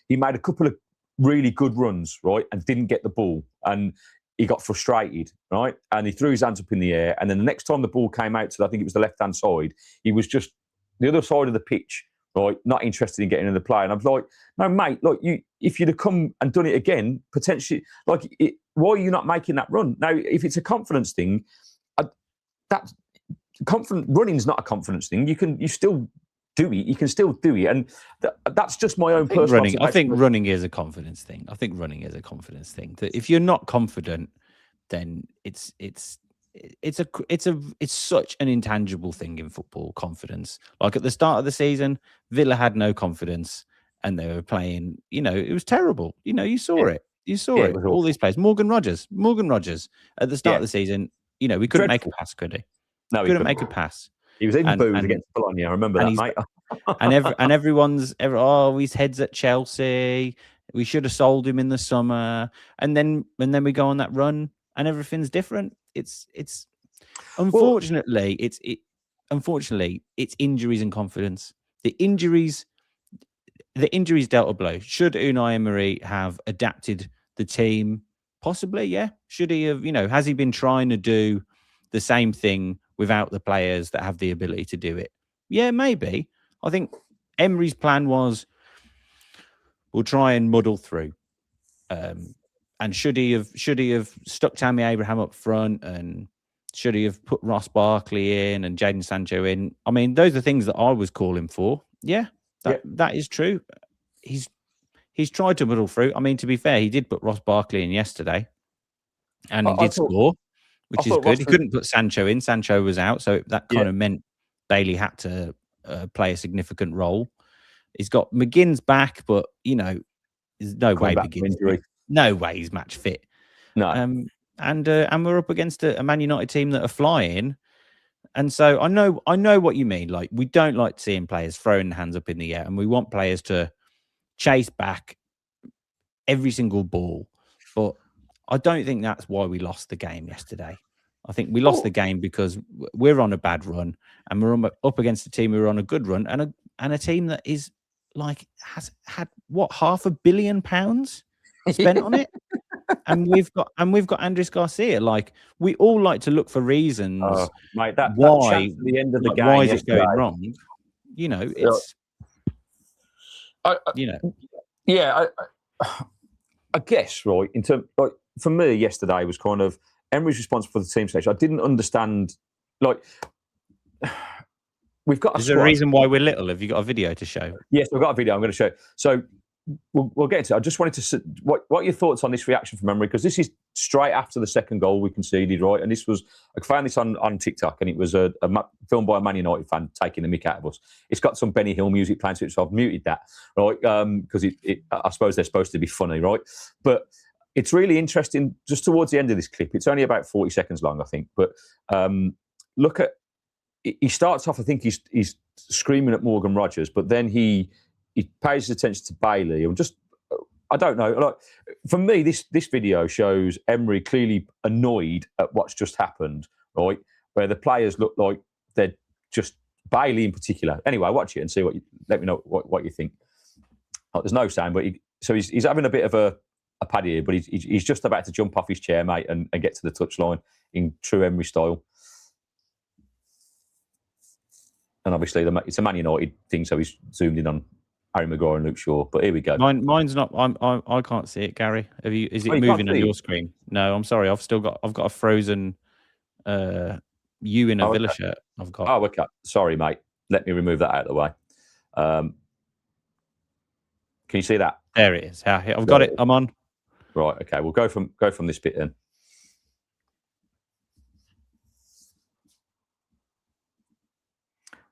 Speaker 1: he made a couple of really good runs, right, and didn't get the ball, and he got frustrated, right, and he threw his hands up in the air, and then the next time the ball came out to, I think it was the left-hand side, he was just the other side of the pitch, right, not interested in getting in the play. And I'm like, no, mate, look, if you'd have come and done it again, potentially, why are you not making that run? Now, if it's a confidence thing, running's not a confidence thing. You still do it. You can still do it, and that's just my own personal.
Speaker 2: I think running is a confidence thing. That if you're not confident, then it's it's such an intangible thing in football, confidence. Like at the start of the season, Villa had no confidence and they were playing, it was terrible. You saw it. You saw it.
Speaker 1: was
Speaker 2: All
Speaker 1: awful.
Speaker 2: these players. Morgan Rogers at the start of the season, we couldn't make a pass, could he?
Speaker 1: No, he
Speaker 2: couldn't make a pass.
Speaker 1: He was even booed
Speaker 2: and-
Speaker 1: against Bologna. I remember that, mate.
Speaker 2: and everyone's his head's at Chelsea. We should have sold him in the summer, and then we go on that run, and everything's different. It's unfortunately it's injuries and confidence. The injuries dealt a blow. Should Unai Emery have adapted the team? Possibly, yeah. Should he have? Has he been trying to do the same thing without the players that have the ability to do it? Yeah, maybe. I think Emery's plan was we'll try and muddle through. And should he have stuck Tammy Abraham up front, and should he have put Ross Barkley in and Jadon Sancho in? I mean, those are things that I was calling for. Yeah, that is true. He's tried to muddle through. I mean, to be fair, he did put Ross Barkley in yesterday, and he did score, which is good. He couldn't put Sancho in. Sancho was out, so that kind of meant Bailey had to play a significant role. He's got McGinn's back, but there's no way no way he's match fit.
Speaker 1: No.
Speaker 2: And we're up against a Man United team that are flying, and so I know what you mean. Like, we don't like seeing players throwing hands up in the air, and we want players to chase back every single ball. But I don't think that's why we lost the game yesterday. I think we lost the game because we're on a bad run, and we're up against a team who are on a good run, and a team that is has had what, £500 million spent on it. And we've got Andres Garcia. Like, we all like to look for reasons,
Speaker 1: mate, that
Speaker 2: why
Speaker 1: at the end of the game,
Speaker 2: why is it going wrong? It's
Speaker 1: I guess, right, in terms, like, for me yesterday was kind of Emery's responsible for the team stage. I didn't understand, like, we've got.
Speaker 2: Is there a reason why we're little? Have you got a video to show?
Speaker 1: Yes, we've got a video I'm going to show. So we'll get into it. I just wanted to see what are your thoughts on this reaction from Emery, because this is straight after the second goal we conceded, right? And this was, I found this on TikTok, and it was a film by a Man United fan taking the mick out of us. It's got some Benny Hill music playing to it, so I've muted that, right? Because I suppose they're supposed to be funny, right? But it's really interesting. Just towards the end of this clip, it's only about 40 seconds long, I think. But look at, he starts off, I think he's screaming at Morgan Rogers, but then he pays his attention to Bailey, and just, I don't know. Like, for me, this video shows Emery clearly annoyed at what's just happened, right? Where the players look like they're just, Bailey in particular. Anyway, watch it and see let me know what you think. Oh, there's no sound, but he's having a bit of a pad here, but he's just about to jump off his chair, mate, and get to the touchline in true Emery style. And obviously, it's a Man United thing, so he's zoomed in on Harry Maguire and Luke Shaw. But here we go.
Speaker 2: Mine's not. I can't see it, Gary. Is it moving on your screen? No, I'm sorry. I've got a frozen you in a Villa shirt. I've got.
Speaker 1: Oh, okay. Sorry, mate. Let me remove that out of the way. Can you see that?
Speaker 2: There it is. I've got it. I'm on.
Speaker 1: Right. Okay. We'll go from this bit then.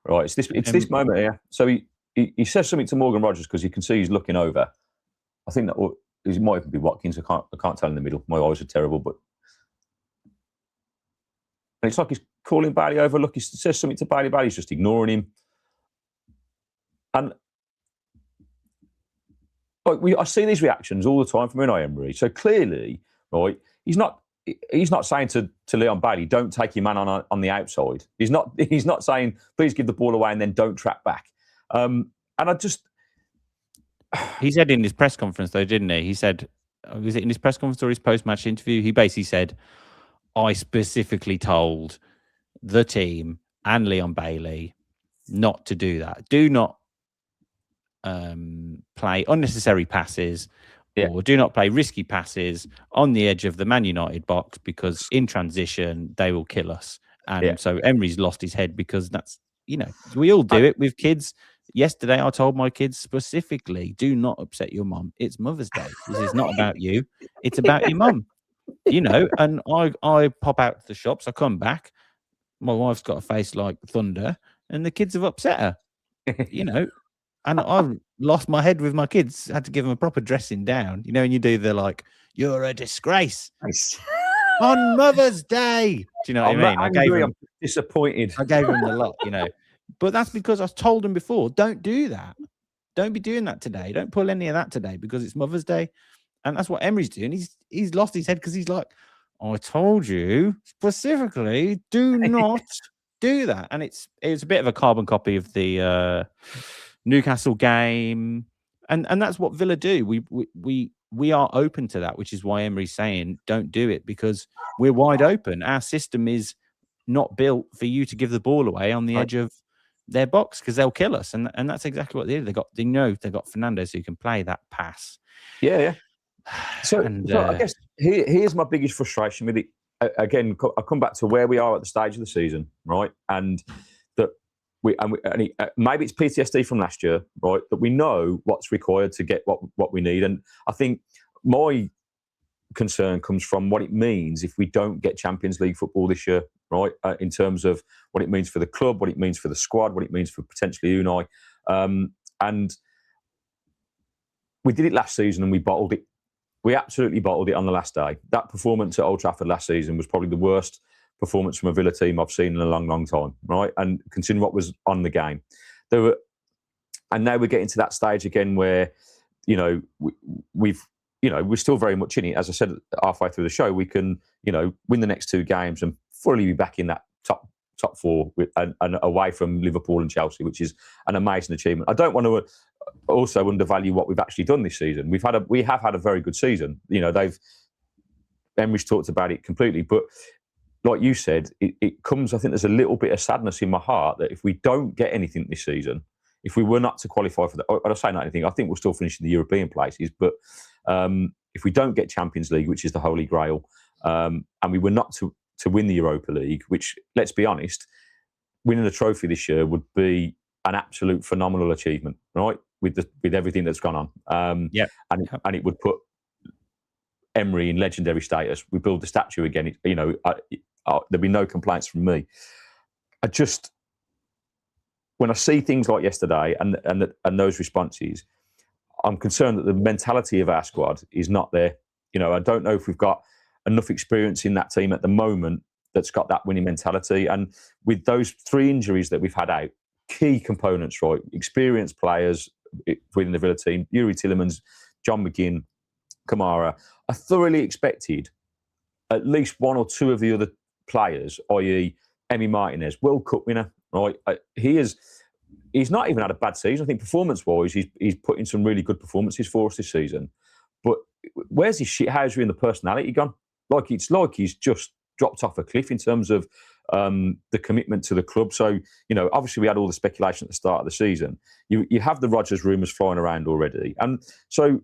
Speaker 1: Right. It's this moment here. So he says something to Morgan Rogers because you can see he's looking over. I think that it might even be Watkins. I can't tell in the middle. My eyes are terrible, but and it's like he's calling Bailey over. Look, he says something to Bailey. Bailey's just ignoring him. And like, I see these reactions all the time from Unai Emery. So clearly, right, he's not saying to Leon Bailey, don't take your man on the outside. He's not saying, please give the ball away and then don't track back. And I just...
Speaker 2: He said in his press conference, though, didn't he? He said, was it in his press conference or his post-match interview? He basically said, I specifically told the team and Leon Bailey not to do that. Do not play unnecessary passes or do not play risky passes on the edge of the Man United box, because in transition, they will kill us. And so Emery's lost his head, because that's, we all do it with kids. Yesterday, I told my kids specifically, do not upset your mum. It's Mother's Day. This is not about you. It's about your mum. you know, and I pop out to the shops. I come back. My wife's got a face like thunder, and the kids have upset her, you know. And I lost my head with my kids. Had to give them a proper dressing down, you know. And you do the like, you're a disgrace on Mother's Day. Do you know what I mean?
Speaker 1: I'm disappointed.
Speaker 2: I gave them the lot, you know. But that's because I told them before, don't do that. Don't be doing that today. Don't pull any of that today because it's Mother's Day. And that's what Emery's doing. He's lost his head because he's like, I told you specifically, do not do that. And it's a bit of a carbon copy of the Newcastle game. And that's what Villa do. We are open to that, which is why Emery's saying don't do it, because we're wide open. Our system is not built for you to give the ball away on the edge of their box because they'll kill us. And that's exactly what they do. They've got Fernandes who can play that pass.
Speaker 1: Yeah. So I guess here's my biggest frustration with it. Again, I come back to where we are at the stage of the season, right? And that maybe it's PTSD from last year, right? That we know what's required to get what we need. And I think my concern comes from what it means if we don't get Champions League football this year, right? In terms of what it means for the club, what it means for the squad, what it means for potentially Unai. And we did it last season and we bottled it. We absolutely bottled it on the last day. That performance at Old Trafford last season was probably the worst performance from a Villa team I've seen in a long, long time, right? And considering what was on the game. And now we're getting to that stage again where, you know, we're still very much in it. As I said halfway through the show, we can, you know, win the next two games and fully be back in that top four and away from Liverpool and Chelsea, which is an amazing achievement. I don't want to also undervalue what we've actually done this season. We have had a very good season. You know, Emery's talked about it completely, but like you said, it comes. I think there's a little bit of sadness in my heart that if we don't get anything this season, if we were not to qualify for I don't say not anything. I think we'll still finish in the European places, but if we don't get Champions League, which is the Holy Grail, and we were not to win the Europa League, which, let's be honest, winning a trophy this year would be an absolute phenomenal achievement, right? With everything that's gone on, and it would put Emery in legendary status. We build the statue again. There'd be no complaints from me. When I see things like yesterday and those responses, I'm concerned that the mentality of our squad is not there. You know, I don't know if we've got enough experience in that team at the moment that's got that winning mentality. And with those 3 injuries that we've had out, key components, right? Experienced players within the Villa team, Yuri Tillemans, John McGinn, Kamara. I thoroughly expected at least 1 or 2 of the other players, i.e. Emi Martinez, World Cup winner, right? He's not even had a bad season. I think performance-wise, he's put in some really good performances for us this season. But where's his shithousery and the personality gone? It's like he's just dropped off a cliff in terms of the commitment to the club. So, you know, obviously we had all the speculation at the start of the season. You have the Rodgers rumours flying around already. And so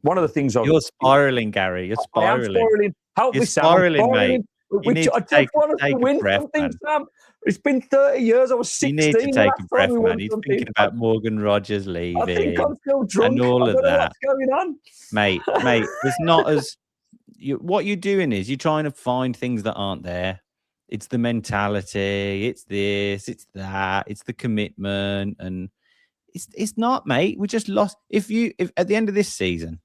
Speaker 1: one of the things
Speaker 2: You're spiralling, Gary. You're spiralling.
Speaker 1: I am spiralling. Help me, Sam.
Speaker 2: Spiralling, mate.
Speaker 1: I just want us to win something, Sam. It's been 30 years. I was 16.
Speaker 2: You need to take a breath, man. He's thinking about Morgan Rogers leaving.
Speaker 1: I think I'm still drunk.
Speaker 2: And all of that.
Speaker 1: What's going on?
Speaker 2: Mate, it's not as... what you're doing is you're trying to find things that aren't there. It's the mentality. It's this. It's that. It's the commitment. And it's not, mate. We just lost. If at the end of this season,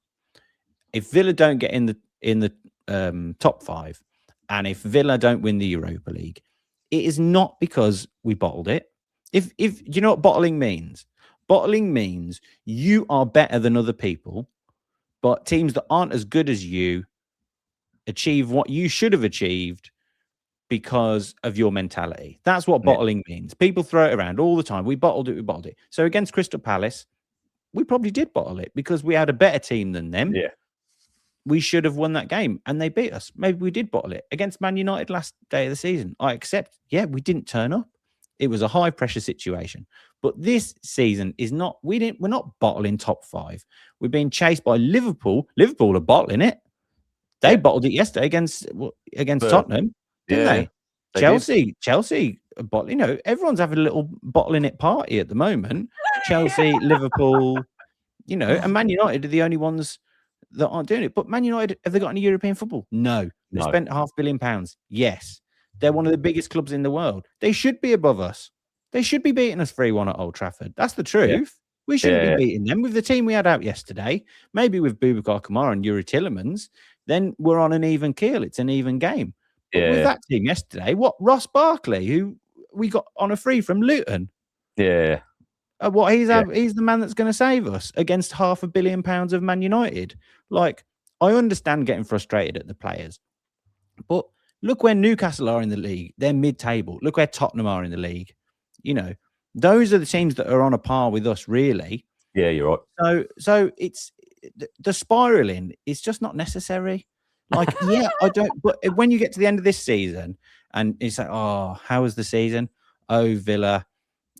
Speaker 2: if Villa don't get in the top 5, and if Villa don't win the Europa League, it is not because we bottled it. If you know what bottling means? Bottling means you are better than other people, but teams that aren't as good as you achieve what you should have achieved because of your mentality. That's what bottling means. People throw it around all the time. We bottled it. So against Crystal Palace, we probably did bottle it because we had a better team than them.
Speaker 1: Yeah.
Speaker 2: We should have won that game and they beat us. Maybe we did bottle it. Against Man United last day of the season, I accept, we didn't turn up. It was a high pressure situation. But this season is not, we're not bottling top 5. We're being chased by Liverpool. Liverpool are bottling it. They bottled it yesterday against Tottenham, didn't they? Chelsea, you know, everyone's having a little bottling it party at the moment. Chelsea, Liverpool, you know, and Man United are the only ones that aren't doing it. But Man United, have they got any European football? No. They
Speaker 1: No.
Speaker 2: spent £500 million. Yes. They're one of the biggest clubs in the world. They should be above us. They should be beating us 3-1 at Old Trafford. That's the truth.
Speaker 1: Yeah.
Speaker 2: We shouldn't
Speaker 1: Yeah.
Speaker 2: be beating them. With the team we had out yesterday, maybe with Boubacar Kamara and Yuri Tillemans, then we're on an even keel. It's an even game. But with that team yesterday, what Ross Barkley, who we got on a free from Luton,
Speaker 1: Yeah.
Speaker 2: he's the man that's going to save us against £500 million of Man United. Like, I understand getting frustrated at the players, but look where Newcastle are in the league. They're mid-table. Look where Tottenham are in the league. You know, those are the teams that are on a par with us, really.
Speaker 1: Yeah, you're right.
Speaker 2: So it's the spiraling is just not necessary. Like, yeah, I don't. But when you get to the end of this season and it's like, oh, how was the season? Oh, Villa,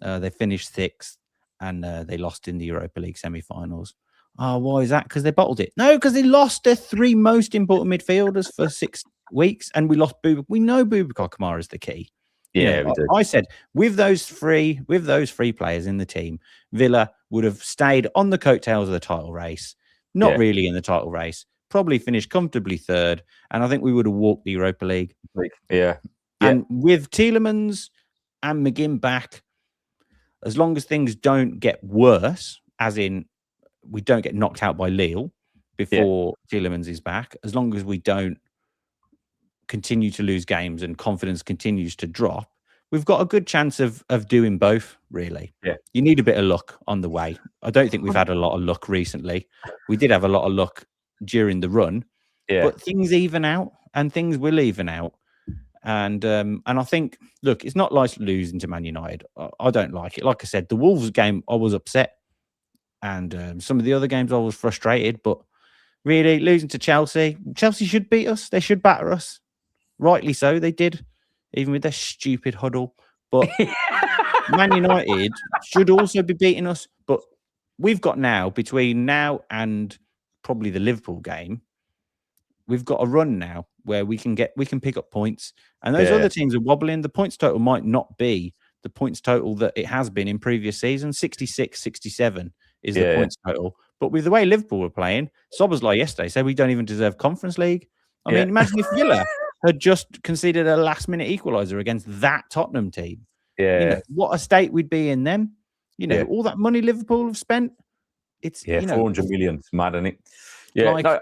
Speaker 2: they finished 6th and they lost in the Europa League semi-finals. Oh, why is that? Because they bottled it. No, because they lost their 3 most important midfielders for 6 weeks, and we lost Boubacar. We know Boubacar Kamara is the key.
Speaker 1: Yeah,
Speaker 2: You know,
Speaker 1: we do.
Speaker 2: I said with those three players in the team, Villa would have stayed on the coattails of the title race. Not really in the title race. Probably finished comfortably 3rd, and I think we would have walked the Europa League.
Speaker 1: Yeah.
Speaker 2: And with Tielemans and McGinn back, as long as things don't get worse, as in we don't get knocked out by Lille before Tielemans is back, as long as we don't continue to lose games and confidence continues to drop, we've got a good chance of doing both, really.
Speaker 1: Yeah.
Speaker 2: You need a bit of luck on the way. I don't think we've had a lot of luck recently. We did have a lot of luck during the run, but things even out, and things will even out. And I think, look, it's not like losing to Man United. I don't like it. Like I said, the Wolves game, I was upset. And some of the other games, I was frustrated. But really, losing to Chelsea should beat us. They should batter us. Rightly so, they did, even with their stupid huddle. But Man United should also be beating us. But we've got now, between now and probably the Liverpool game, we've got a run now where we can pick up points. And those other teams are wobbling. The points total might not be the points total that it has been in previous seasons. 66, 67 is the points total. But with the way Liverpool were playing, Szoboszlai yesterday said we don't even deserve Conference League. I mean, imagine if Villa had just conceded a last-minute equaliser against that Tottenham team.
Speaker 1: Yeah.
Speaker 2: You know, what a state we'd be in then. You know, all that money Liverpool have spent. It's
Speaker 1: 400 million. It's mad, isn't it? Yeah.
Speaker 2: Like,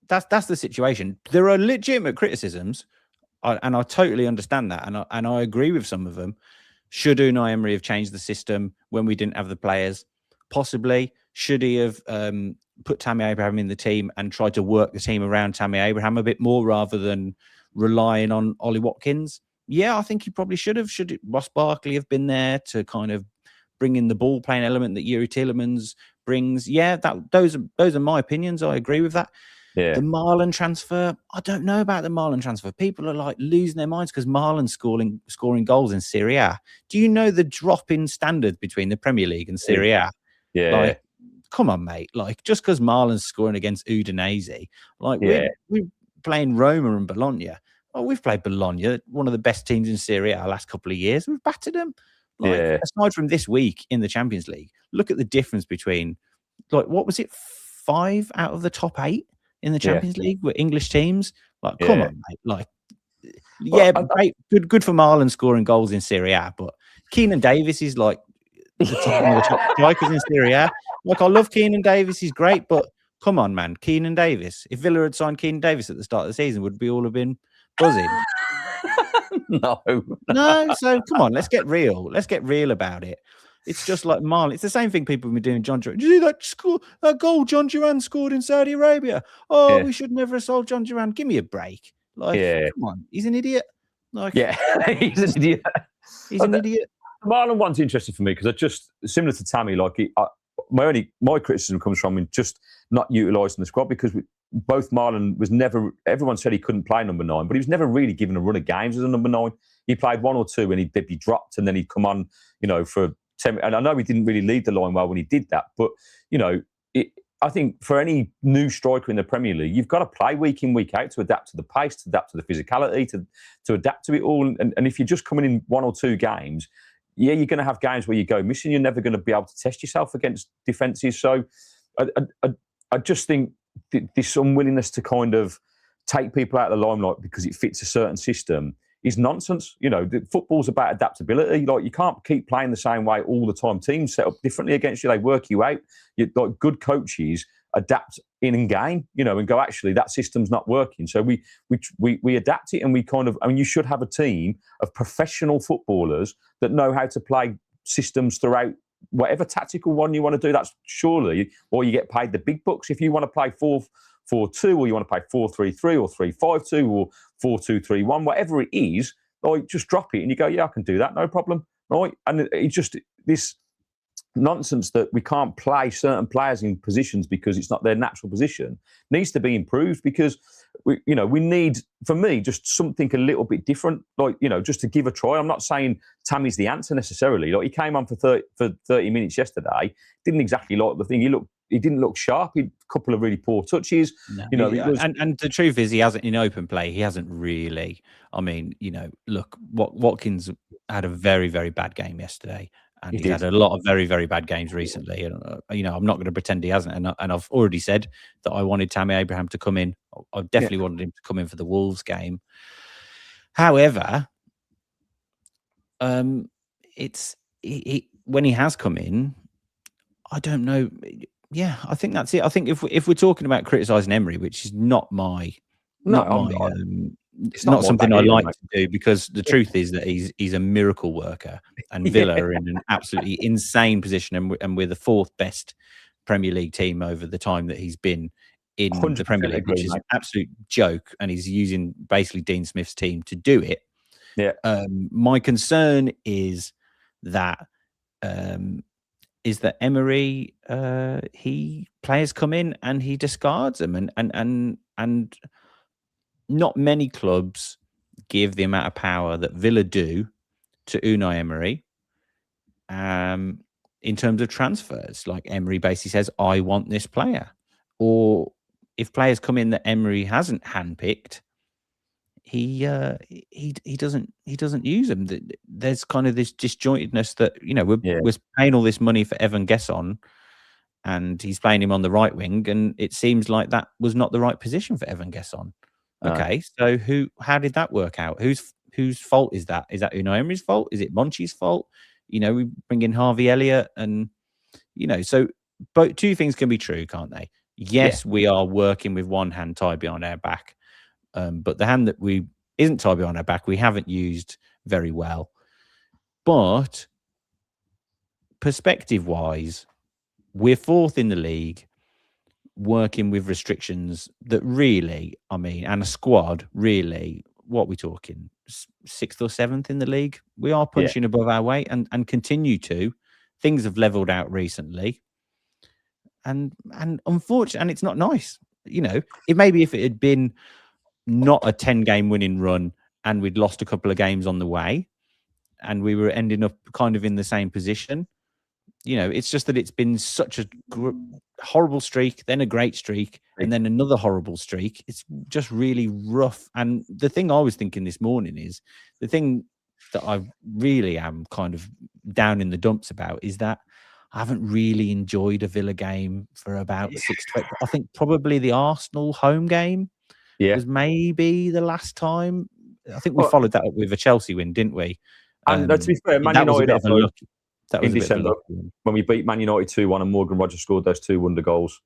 Speaker 2: that's the situation. There are legitimate criticisms, and I totally understand that, and I agree with some of them. Should Unai Emery have changed the system when we didn't have the players? Possibly. Should he have put Tammy Abraham in the team and tried to work the team around Tammy Abraham a bit more rather than relying on Ollie Watkins? Yeah, I think he probably should have. Should Ross Barkley have been there to kind of bring in the ball playing element that Yuri Tillemans brings? Yeah, those are my opinions. I agree with that.
Speaker 1: Yeah.
Speaker 2: The Marlon transfer, I don't know about the Marlon transfer. People are like losing their minds because Marlon's scoring goals in Serie A. Do you know the drop in standard between the Premier League and Serie A?
Speaker 1: Yeah.
Speaker 2: Like, come on, mate. Like, just because Marlon's scoring against Udinese, like we're playing Roma and Bologna. Oh, we've played Bologna, one of the best teams in Serie A last couple of years. We've battered them. Like, aside from this week in the Champions League, look at the difference between, like, what was it, 5 out of the top 8 in the Champions League were English teams? Like, come on, mate. Like, great, good for Marlon scoring goals in Serie A, but Keenan Davis is like one of the top strikers in Serie A. Like, I love Keenan Davis, he's great, but come on, man, Keenan Davis. If Villa had signed Keenan Davis at the start of the season, would we all have been buzzing? No. So come on, let's get real. Let's get real about it. It's just like Marlon. It's the same thing people have been doing. John Duran. Did you see that goal John Duran scored in Saudi Arabia? Oh, we should never have sold John Duran. Give me a break. Like, come on, he's an idiot. Like,
Speaker 1: he's an idiot.
Speaker 2: He's an idiot.
Speaker 1: The Marlon one's interesting for me because I just, similar to Tammy, like my criticism comes from him just not utilising the squad, because both Marlon was never, everyone said he couldn't play number 9, but he was never really given a run of games as a number 9. He played 1 or 2 and he'd be dropped, and then he'd come on, for 10. And I know he didn't really lead the line well when he did that, but, I think for any new striker in the Premier League, you've got to play week in, week out to adapt to the pace, to adapt to the physicality, to adapt to it all. And if you're just coming in 1 or 2 games, you're going to have games where you go missing. You're never going to be able to test yourself against defences. So I just think this unwillingness to kind of take people out of the limelight because it fits a certain system is nonsense. You know, football's about adaptability. Like, you can't keep playing the same way all the time. Teams set up differently against you. They work you out. Like, good coaches adapt in game, you know, and go, actually, that system's not working. So we adapt it, and we kind of, I mean, you should have a team of professional footballers that know how to play systems throughout whatever tactical one you want to do. That's surely, or you get paid the big bucks. If you want to play 4-4-2, or you want to play 4-3-3 or 3-5-2 or 4-2-3-1, whatever it is, like, just drop it and you go, yeah, I can do that, no problem, right? And it's just this nonsense that we can't play certain players in positions because it's not their natural position needs to be improved, because we need, for me, just something a little bit different, like, you know, just to give a try. I'm not saying Tammy's the answer necessarily. Like, he came on for 30 minutes yesterday, didn't exactly like the thing. He didn't look sharp. He had a couple of really poor touches.
Speaker 2: No,
Speaker 1: you know,
Speaker 2: and the truth is, he hasn't, in open play, he hasn't really. I mean, you know, look, Watkins had a very, very bad game yesterday, and he's had a lot of very, very bad games recently. And you know, I'm not going to pretend he hasn't. And I've already said that I wanted Tammy Abraham to come in. I definitely wanted him to come in for the Wolves game. However, when he has come in, I don't know. Yeah, I think that's it. I think if we're talking about criticising Emery, which is not something I like to do, because the truth is that he's a miracle worker, and Villa are in an absolutely insane position, and we're the fourth best Premier League team over the time that he's been in the Premier League, which is an absolute joke, and he's using basically Dean Smith's team to do it.
Speaker 1: Yeah.
Speaker 2: My concern is that Emery, players come in and he discards them, and not many clubs give the amount of power that Villa do to Unai Emery in terms of transfers. Like, Emery basically says, I want this player. Or if players come in that Emery hasn't handpicked, he doesn't use them. There's kind of this disjointedness that, you know, we're paying all this money for Evan Gesson, and he's playing him on the right wing, and it seems like that was not the right position for Evan Gesson. Okay, so how did that work out? Whose fault is that? Is that Unai Emery's fault? Is it Monchi's fault? You know, we bring in Harvey Elliott, and, you know, so both two things can be true, can't they? Yes, we are working with one hand tied behind our back, but the hand that we isn't tied behind our back, we haven't used very well. But perspective-wise, we're fourth in the league, working with restrictions that really, I mean, and a squad, really, what are we talking? 6th or 7th in the league? We are punching above our weight, and continue to. Things have leveled out recently. And unfortunately, and it's not nice. You know, if it had been not a 10-game winning run and we'd lost a couple of games on the way and we were ending up kind of in the same position, you know, it's just that it's been such a horrible streak, then a great streak, and then another horrible streak. It's just really rough. And the thing I was thinking this morning is, the thing that I really am kind of down in the dumps about is that I haven't really enjoyed a Villa game for about 6 to 8. I think probably the Arsenal home game was maybe the last time. I think we followed that up with a Chelsea win, didn't we?
Speaker 1: And to be fair, Man United,
Speaker 2: that was
Speaker 1: in December, when we beat Man United 2-1 and Morgan Rogers scored those 2 wonder goals.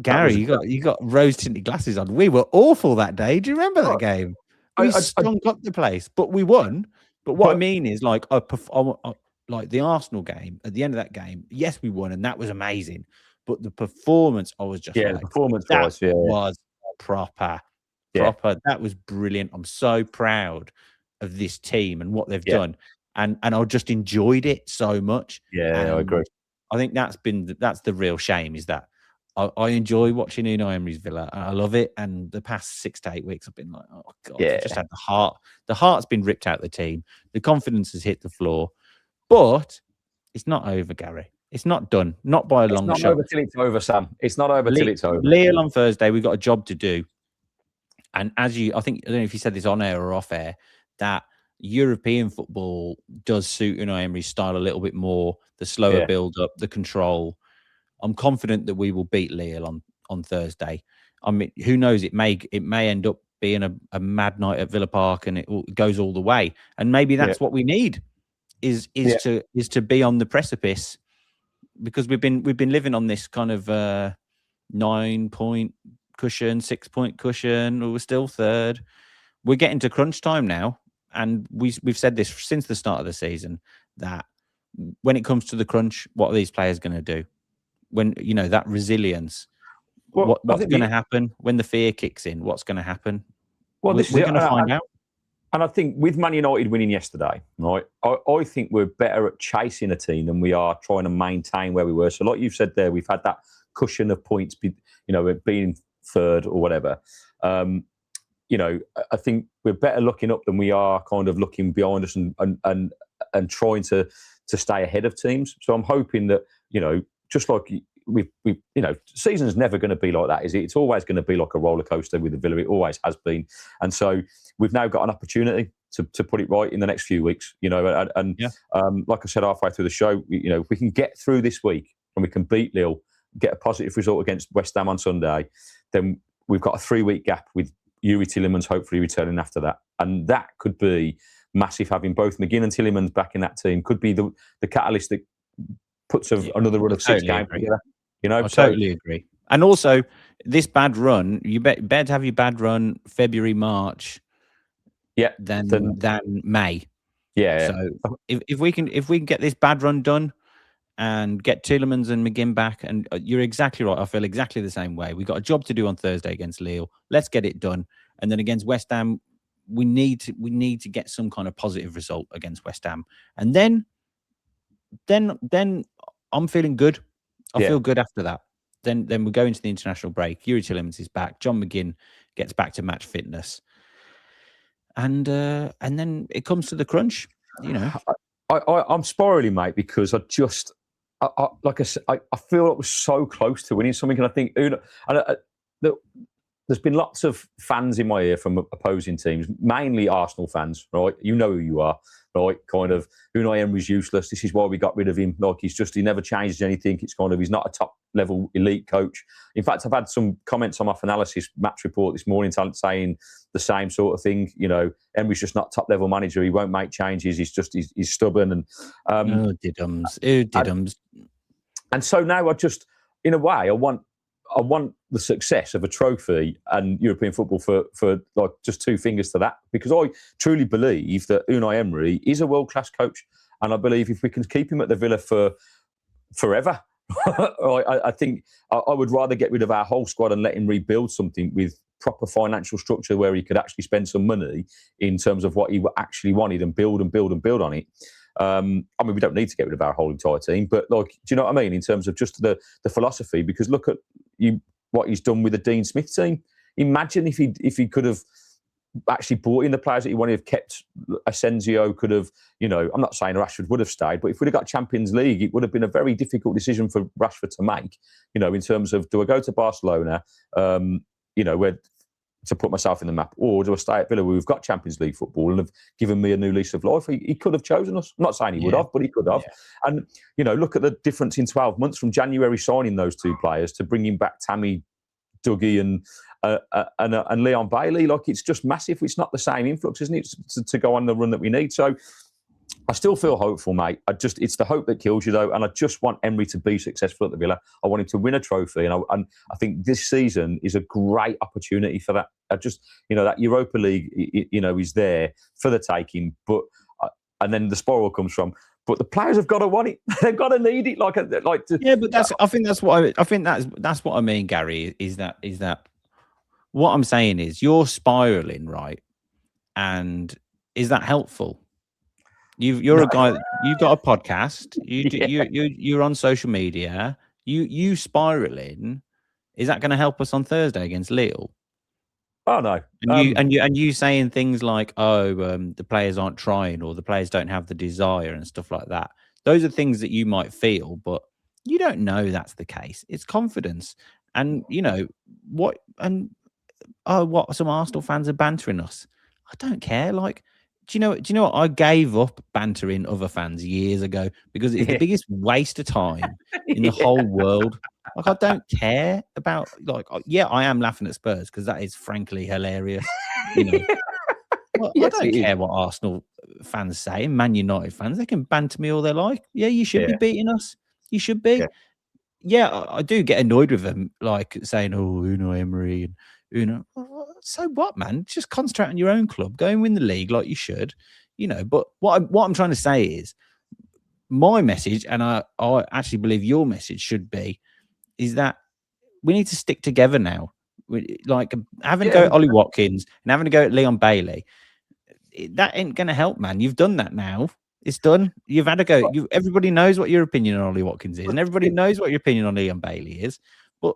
Speaker 2: Gary, you got rose-tinted glasses on. We were awful that day. Do you remember that game? We stunk up the place, but we won. But what I mean is, like, like the Arsenal game, at the end of that game, yes, we won, and that was amazing. But the performance, I was just
Speaker 1: the performance was
Speaker 2: proper. That was brilliant. I'm so proud of this team and what they've done, and I just enjoyed it so much.
Speaker 1: Yeah, I agree.
Speaker 2: I think that's the real shame, is that I enjoy watching Unai Emery's Villa. I love it, and the past 6 to 8 weeks, I've been like, oh god, I've just had the heart. The heart's been ripped out of the team. The confidence has hit the floor. But it's not over, Gary. It's not done. Not by a long shot. It's not
Speaker 1: over till it's over, Sam. It's not over till it's over.
Speaker 2: Lille on Thursday, we've got a job to do. And I don't know if you said this on air or off air, that European football does suit Unai Emery's style a little bit more. The slower build-up, the control. I'm confident that we will beat Lille on Thursday. I mean, who knows? It may end up being a mad night at Villa Park, and it goes all the way. And maybe that's what we need is to be on the precipice, because we've been living on this kind of 9-point cushion, 6-point cushion, or we're still third. We're getting to crunch time now, and we've said this since the start of the season, that when it comes to the crunch, what are these players going to do? When, that resilience, what's going to happen when the fear kicks in? What's going to happen? Well, we're going to find out.
Speaker 1: And I think with Man United winning yesterday, right, I think we're better at chasing a team than we are trying to maintain where we were. So like you've said there, we've had that cushion of points, being third or whatever. I think we're better looking up than we are kind of looking behind us and trying to stay ahead of teams. So I'm hoping that, just like season's never going to be like that, is it? It's always going to be like a roller coaster with the Villa. It always has been. And so we've now got an opportunity to put it right in the next few weeks, like I said halfway through the show, if we can get through this week and we can beat Lille, get a positive result against West Ham on Sunday, then we've got a 3-week gap with Yuri Tielemans hopefully returning after that. And that could be massive. Having both McGinn and Tielemans back in that team could be the catalyst that puts another run of 6 games together.
Speaker 2: I totally agree. And also, this bad run, you better have your bad run February, March, than May. Yeah. So if we can get this bad run done and get Tielemans and McGinn back, and you're exactly right. I feel exactly the same way. We've got a job to do on Thursday against Lille. Let's get it done. And then against West Ham, we need to get some kind of positive result against West Ham. And then I'm feeling good. I feel good after that. Then we go into the international break. Yuri Tielemans is back. John McGinn gets back to match fitness, and then it comes to the crunch.
Speaker 1: I'm spiraling, mate, because like I said, I feel it was so close to winning something, and I think there's been lots of fans in my ear from opposing teams, mainly Arsenal fans, right? You know who you are, right? Kind of, Unai Emery's useless. This is why we got rid of him. Like, he never changes anything. It's kind of, he's not a top-level elite coach. In fact, I've had some comments on my Analysis match report this morning saying the same sort of thing. Emery's just not top-level manager. He won't make changes. He's stubborn. And
Speaker 2: oh, diddums.
Speaker 1: And so now in a way, I want the success of a trophy and European football for like just 2 fingers to that, because I truly believe that Unai Emery is a world-class coach, and I believe if we can keep him at the Villa for forever, I think I would rather get rid of our whole squad and let him rebuild something with proper financial structure where he could actually spend some money in terms of what he actually wanted and build on it. We don't need to get rid of our whole entire team, but do you know what I mean? In terms of just the philosophy, because look at what he's done with the Dean Smith team. Imagine if he could have actually brought in the players that he wanted, have kept Asensio, could have, I'm not saying Rashford would have stayed, but if we'd have got Champions League, it would have been a very difficult decision for Rashford to make, in terms of, do I go to Barcelona, where to put myself in the map, or do I stay at Villa where we've got Champions League football and have given me a new lease of life? He could have chosen us. I'm not saying he would have, but he could have. Yeah. And, look at the difference in 12 months from January signing those 2 players to bringing back Tammy, Dougie and Leon Bailey. It's just massive. It's not the same influx, isn't it, to go on the run that we need. So I still feel hopeful, mate. It's the hope that kills you, though. And I just want Emery to be successful at the Villa. I want him to win a trophy. And I think this season is a great opportunity for that. That Europa League, is there for the taking. But and then the spiral comes from. But the players have got to want it. They've got to need it.
Speaker 2: But I think that's what I mean, Gary. Is that what I'm saying is you're spiraling, right? And is that helpful? You're a guy. You've got a podcast. You're on social media. You spiraling. Is that going to help us on Thursday against Lille?
Speaker 1: Oh no.
Speaker 2: And you saying things like, the players aren't trying, or the players don't have the desire and stuff like that. Those are things that you might feel, but you don't know that's the case. It's confidence, and what some Arsenal fans are bantering us. I don't care. Do you know what? I gave up bantering other fans years ago because it's the biggest waste of time in the whole world. Like, I don't care about, like, yeah, I am laughing at Spurs because that is frankly hilarious. You know, well,
Speaker 1: Yes,
Speaker 2: I don't
Speaker 1: it is.
Speaker 2: care what Arsenal fans say, and Man United fans, they can banter me all they like. Yeah, you should be
Speaker 1: Yeah.
Speaker 2: beating us. You should be.
Speaker 1: Yeah.
Speaker 2: Yeah, I do get annoyed with them, like saying, "Oh, Unai Emery and Well, so what, man? Just concentrate on your own club. Go and win the league like you should, you know." But what I'm trying to say is, my message, and I actually believe your message should be, is that we need to stick together now. Like having a go at Ollie Watkins and having a go at Leon Bailey, that ain't going to help, man. You've done that now. It's done. You've had a go. Everybody knows what your opinion on Ollie Watkins is, and everybody knows what your opinion on Leon Bailey is. But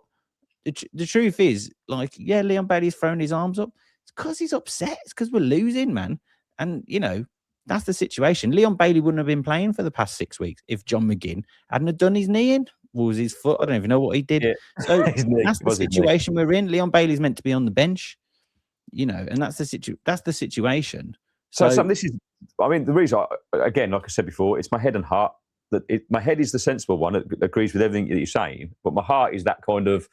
Speaker 2: the truth is, like, yeah, Leon Bailey's throwing his arms up. It's because he's upset. It's because we're losing, man. And, you know, that's the situation. Leon Bailey wouldn't have been playing for the past 6 weeks if John McGinn hadn't have done his knee in. Or was his foot? I don't even know what he did.
Speaker 1: Yeah.
Speaker 2: So that's the situation we're in. Leon Bailey's meant to be on the bench, you know, and that's the situation.
Speaker 1: So Sam, this is, I mean, the reason, again, like I said before, it's my head and heart. My head is the sensible one that agrees with everything that you're saying, but my heart is that kind of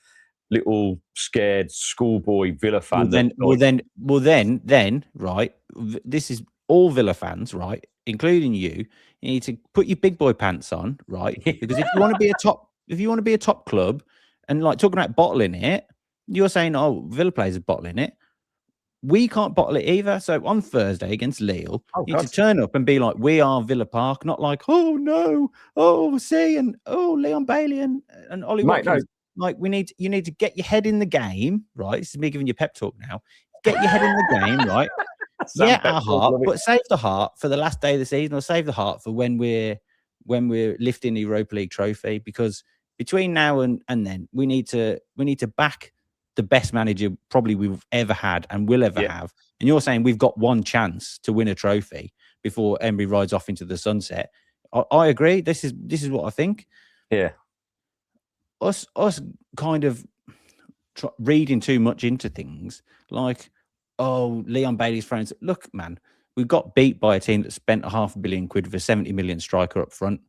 Speaker 1: little scared schoolboy Villa fan.
Speaker 2: Well, then, right? This is all Villa fans, right, including you. You need to put your big boy pants on, right? Because if you want to be a top club, and like talking about bottling it, you're saying, "Oh, Villa players are bottling it." We can't bottle it either. So on Thursday against Lille, you need to turn up and be like, "We are Villa Park," not like, "Oh no, oh see," and "Oh, Leon Bailey and Ollie Watkins." No. Like you need to get your head in the game, right? This is me giving you pep talk now. Get your head in the game, right? Yeah, our heart, but save the heart for the last day of the season, or save the heart for when we're lifting the Europa League trophy. Because between now and then, we need to back the best manager probably we've ever had and will ever have. And you're saying we've got one chance to win a trophy before Emery rides off into the sunset. I agree. This is what I think.
Speaker 1: Yeah.
Speaker 2: Us kind of reading too much into things, like, oh, Leon Bailey's friends. Look, man, we got beat by a team that spent £500 million for a 70 million striker up front.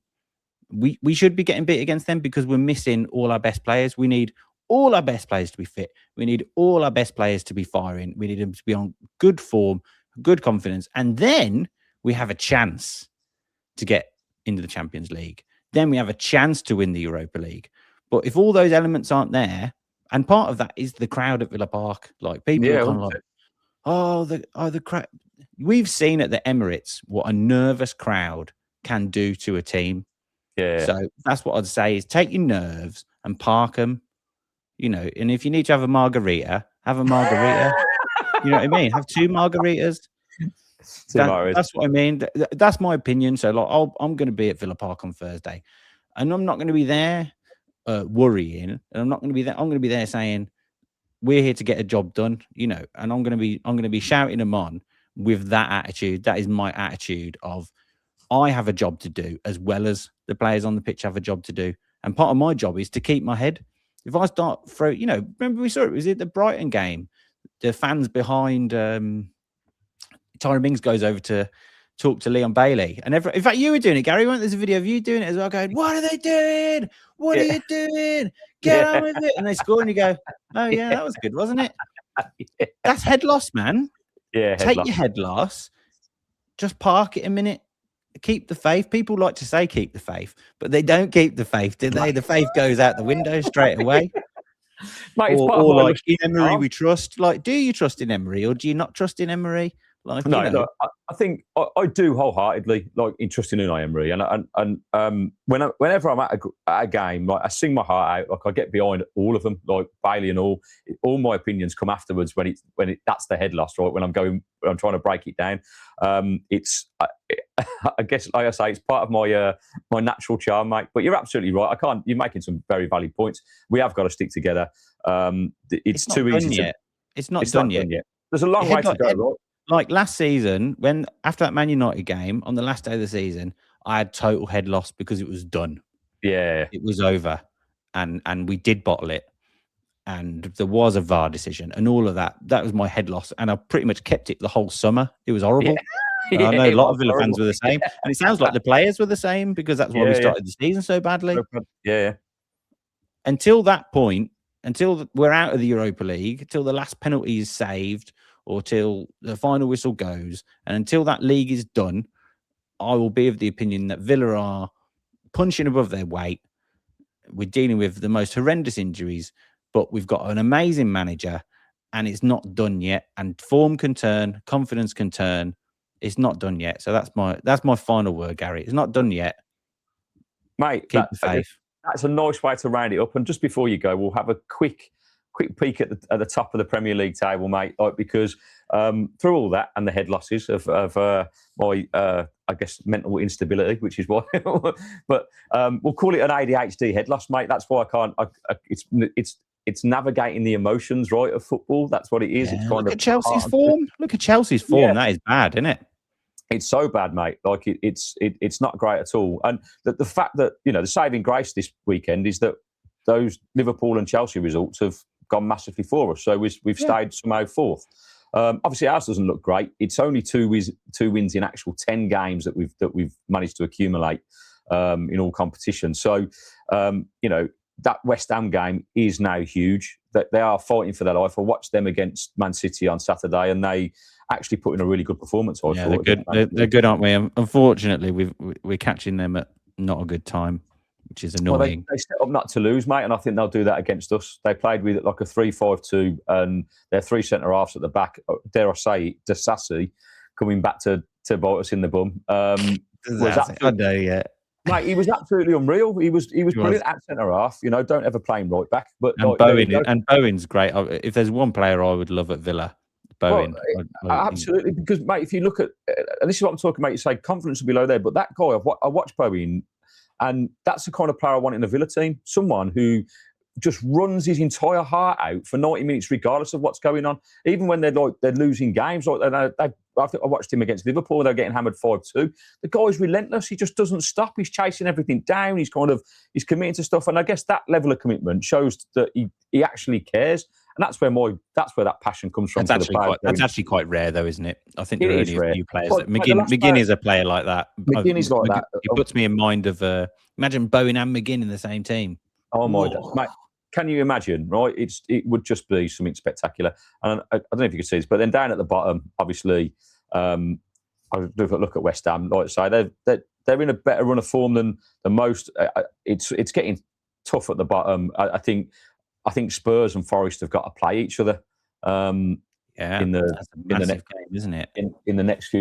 Speaker 2: We should be getting beat against them because we're missing all our best players. We need all our best players to be fit. We need all our best players to be firing. We need them to be on good form, good confidence. And then we have a chance to get into the Champions League. Then we have a chance to win the Europa League. But if all those elements aren't there, and part of that is the crowd at Villa Park, like people are kind of like, the crowd. We've seen at the Emirates what a nervous crowd can do to a team.
Speaker 1: Yeah.
Speaker 2: So that's what I'd say is take your nerves and park them. You know, and if you need to have a margarita, have a margarita. You know what I mean? Have 2 margaritas. That's what I mean. That's my opinion. So, like, I'm going to be at Villa Park on Thursday, and I'm not going to be there worrying, and I'm not going to be there. I'm going to be there saying we're here to get a job done. You know, and I'm going to be shouting them on with that attitude. That is my attitude of I have a job to do as well as the players on the pitch have a job to do, and part of my job is to keep my head. If I start you know, remember we saw it was at the Brighton game. The fans behind Tyrone Mings goes over to talk to Leon Bailey. And in fact, you were doing it, Gary. There's a video of you doing it as well, going, "What are they doing? What are you doing? Get on with it." And they score and you go, "Oh, yeah, that was good, wasn't it?" That's head loss, man.
Speaker 1: Yeah,
Speaker 2: Take your head loss. Just park it a minute. Keep the faith. People like to say keep the faith, but they don't keep the faith, do they? The faith goes out the window straight away.
Speaker 1: Mate,
Speaker 2: or like, in Emery we trust. Like, do you trust in Emery or do you not trust in Emery? Like,
Speaker 1: no,
Speaker 2: you know.
Speaker 1: look, I think I do wholeheartedly like trust in Unai Emery, and whenever I'm at a game, like I sing my heart out, like I get behind all of them, like Bailey and all my opinions come afterwards when that's the head loss, right? When I'm trying to break it down, I guess, like I say, it's part of my natural charm, mate. But you're absolutely right. You're making some very valid points. We have got to stick together. It's too easy.
Speaker 2: It's not done yet.
Speaker 1: There's a long way to go, right?
Speaker 2: Like last season, when after that Man United game on the last day of the season, I had total head loss because it was done.
Speaker 1: Yeah,
Speaker 2: it was over, and we did bottle it, and there was a VAR decision, and all of that. That was my head loss, and I pretty much kept it the whole summer. It was horrible. Yeah. I know a lot of Villa fans were the same, and it sounds like the players were the same because that's why we started the season so badly.
Speaker 1: Yeah.
Speaker 2: until that point, until we're out of the Europa League, until the last penalty is saved, or till the final whistle goes, and until that league is done, I will be of the opinion that Villa are punching above their weight. We're dealing with the most horrendous injuries, but we've got an amazing manager, and it's not done yet. And form can turn, confidence can turn. It's not done yet. So that's my final word, Gary. It's not done yet.
Speaker 1: Mate,
Speaker 2: Keep the faith.
Speaker 1: That's a nice way to round it up. And just before you go, we'll have a quick peek at the top of the Premier League table, mate. Because through all that and the head losses of my I guess mental instability, which is why. But we'll call it an ADHD head loss, mate. That's why I can't. It's navigating the emotions, right, of football. That's what it is.
Speaker 2: Yeah,
Speaker 1: it's kind
Speaker 2: look
Speaker 1: of
Speaker 2: at Chelsea's form. Look at Chelsea's form. Yeah. That is bad, isn't it?
Speaker 1: It's so bad, mate. Like it's not great at all. And the fact that the saving grace this weekend is that those Liverpool and Chelsea results have gone massively for us. So we've stayed somehow fourth. Obviously, ours doesn't look great. It's only two wins in actual 10 games that we've managed to accumulate in all competitions. So that West Ham game is now huge. That they are fighting for their life. I watched them against Man City on Saturday, and they actually put in a really good performance.
Speaker 2: They're good. They're good, aren't we? Unfortunately, we're catching them at not a good time, which is annoying.
Speaker 1: Well, they set up not to lose, mate, and I think they'll do that against us. They played with like a 3-5-2, and their three centre halves at the back. Dare I say, Disasi coming back to bite us in the bum.
Speaker 2: I know, yeah.
Speaker 1: Mate, he was absolutely unreal. He was brilliant at centre half. Don't ever play him right back. But
Speaker 2: Bowen's great. If there's one player I would love at Villa, Bowen.
Speaker 1: Well, absolutely, because mate, if you look at, and this is what I'm talking about, you say confidence will be low there, but that guy, I watched Bowen, and that's the kind of player I want in a Villa team. Someone who just runs his entire heart out for 90 minutes, regardless of what's going on. Even when they're losing games, I watched him against Liverpool. They're getting hammered 5-2. The guy's relentless. He just doesn't stop. He's chasing everything down. He's committing to stuff. And I guess that level of commitment shows that he actually cares. And that's where that passion comes from.
Speaker 2: That's actually quite rare, though, isn't it? I think there are only a few players. McGinn is a player like that.
Speaker 1: McGinn is like that.
Speaker 2: He puts me in mind of imagine Bowen and McGinn in the same team.
Speaker 1: Oh my God, mate! Can you imagine? Right, it would just be something spectacular. And I don't know if you can see this, but then down at the bottom, obviously, I look at West Ham. Like I say, they're in a better run of form than most. It's getting tough at the bottom. I think Spurs and Forest have got to play each other. In the next
Speaker 2: game, isn't it?
Speaker 1: In the next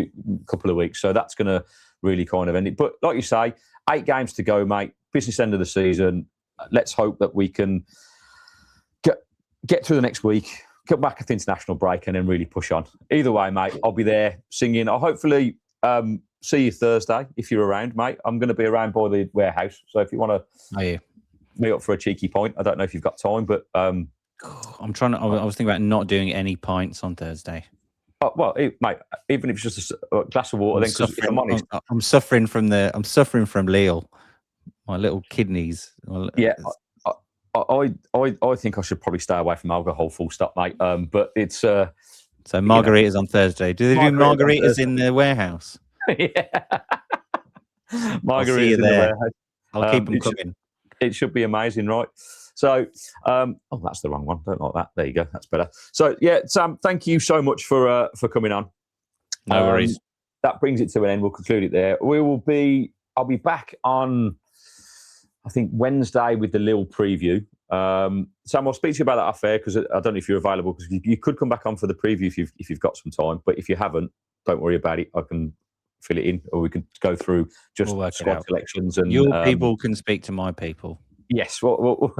Speaker 1: couple of weeks, so that's going to really kind of end it. But like you say, 8 games to go, mate. Business end of the season. Let's hope that we can get through the next week, get back at the international break, and then really push on. Either way, mate, I'll be there singing. I'll hopefully see you Thursday if you're around, mate. I'm going to be around by the warehouse, so if you want to meet up for a cheeky pint, I don't know if you've got time, but
Speaker 2: I'm trying to. I was thinking about not doing any pints on Thursday.
Speaker 1: Oh, well, mate, even if it's just a glass of water, then because if I'm honest,
Speaker 2: I'm suffering from Lille. My little kidneys.
Speaker 1: Yeah, I think I should probably stay away from alcohol. Full stop, mate. But it's
Speaker 2: so margaritas on Thursday. Do they do margaritas in the warehouse?
Speaker 1: Yeah, margaritas in the warehouse.
Speaker 2: I'll keep them coming.
Speaker 1: It should be amazing, right? So, that's the wrong one. Don't like that. There you go. That's better. So, yeah, Sam, thank you so much for coming on.
Speaker 2: No worries.
Speaker 1: That brings it to an end. We'll conclude it there. I'll be back on, I think, Wednesday with the Lille preview. Sam, I'll speak to you about that off air because I don't know if you're available, because you could come back on for the preview if you've got some time. But if you haven't, don't worry about it. I can fill it in, or we could go through just squad selections. And
Speaker 2: your people can speak to my people.
Speaker 1: Yes, we'll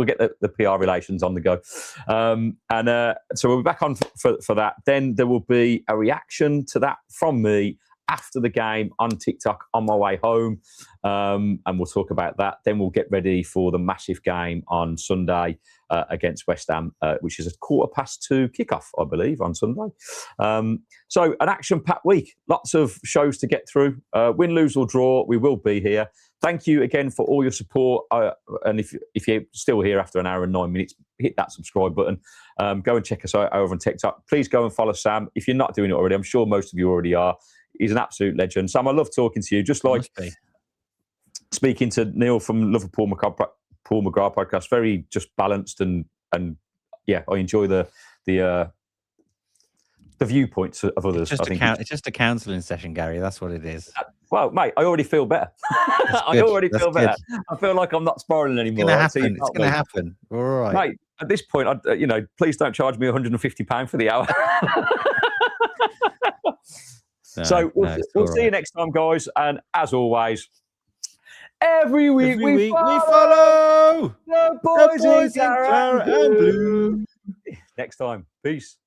Speaker 1: get the PR relations on the go. So we'll be back on for that. Then there will be a reaction to that from me after the game on TikTok on my way home. And we'll talk about that. Then we'll get ready for the massive game on Sunday against West Ham, which is a 2:15 kickoff, I believe, on Sunday. So an action-packed week. Lots of shows to get through. Win, lose or draw, we will be here. Thank you again for all your support. And if you're still here after an hour and 9 minutes, hit that subscribe button. Go and check us out over on TikTok. Please go and follow Sam. If you're not doing it already, I'm sure most of you already are. He's an absolute legend. Sam, I love talking to you. Just like speaking to Neil from Liverpool Macabre Paul McGrath podcast. Very just balanced and yeah, I enjoy the viewpoints of others.
Speaker 2: It's just a counselling session, Gary. That's what it is.
Speaker 1: Well, mate, I already feel better. I already feel better. I feel like I'm not spiraling anymore.
Speaker 2: It's going to happen. All right.
Speaker 1: Mate, at this point, please don't charge me £150 for the hour. We'll see you next time, guys. And as always, every week we follow the boys in Claret and Blue. Next time. Peace.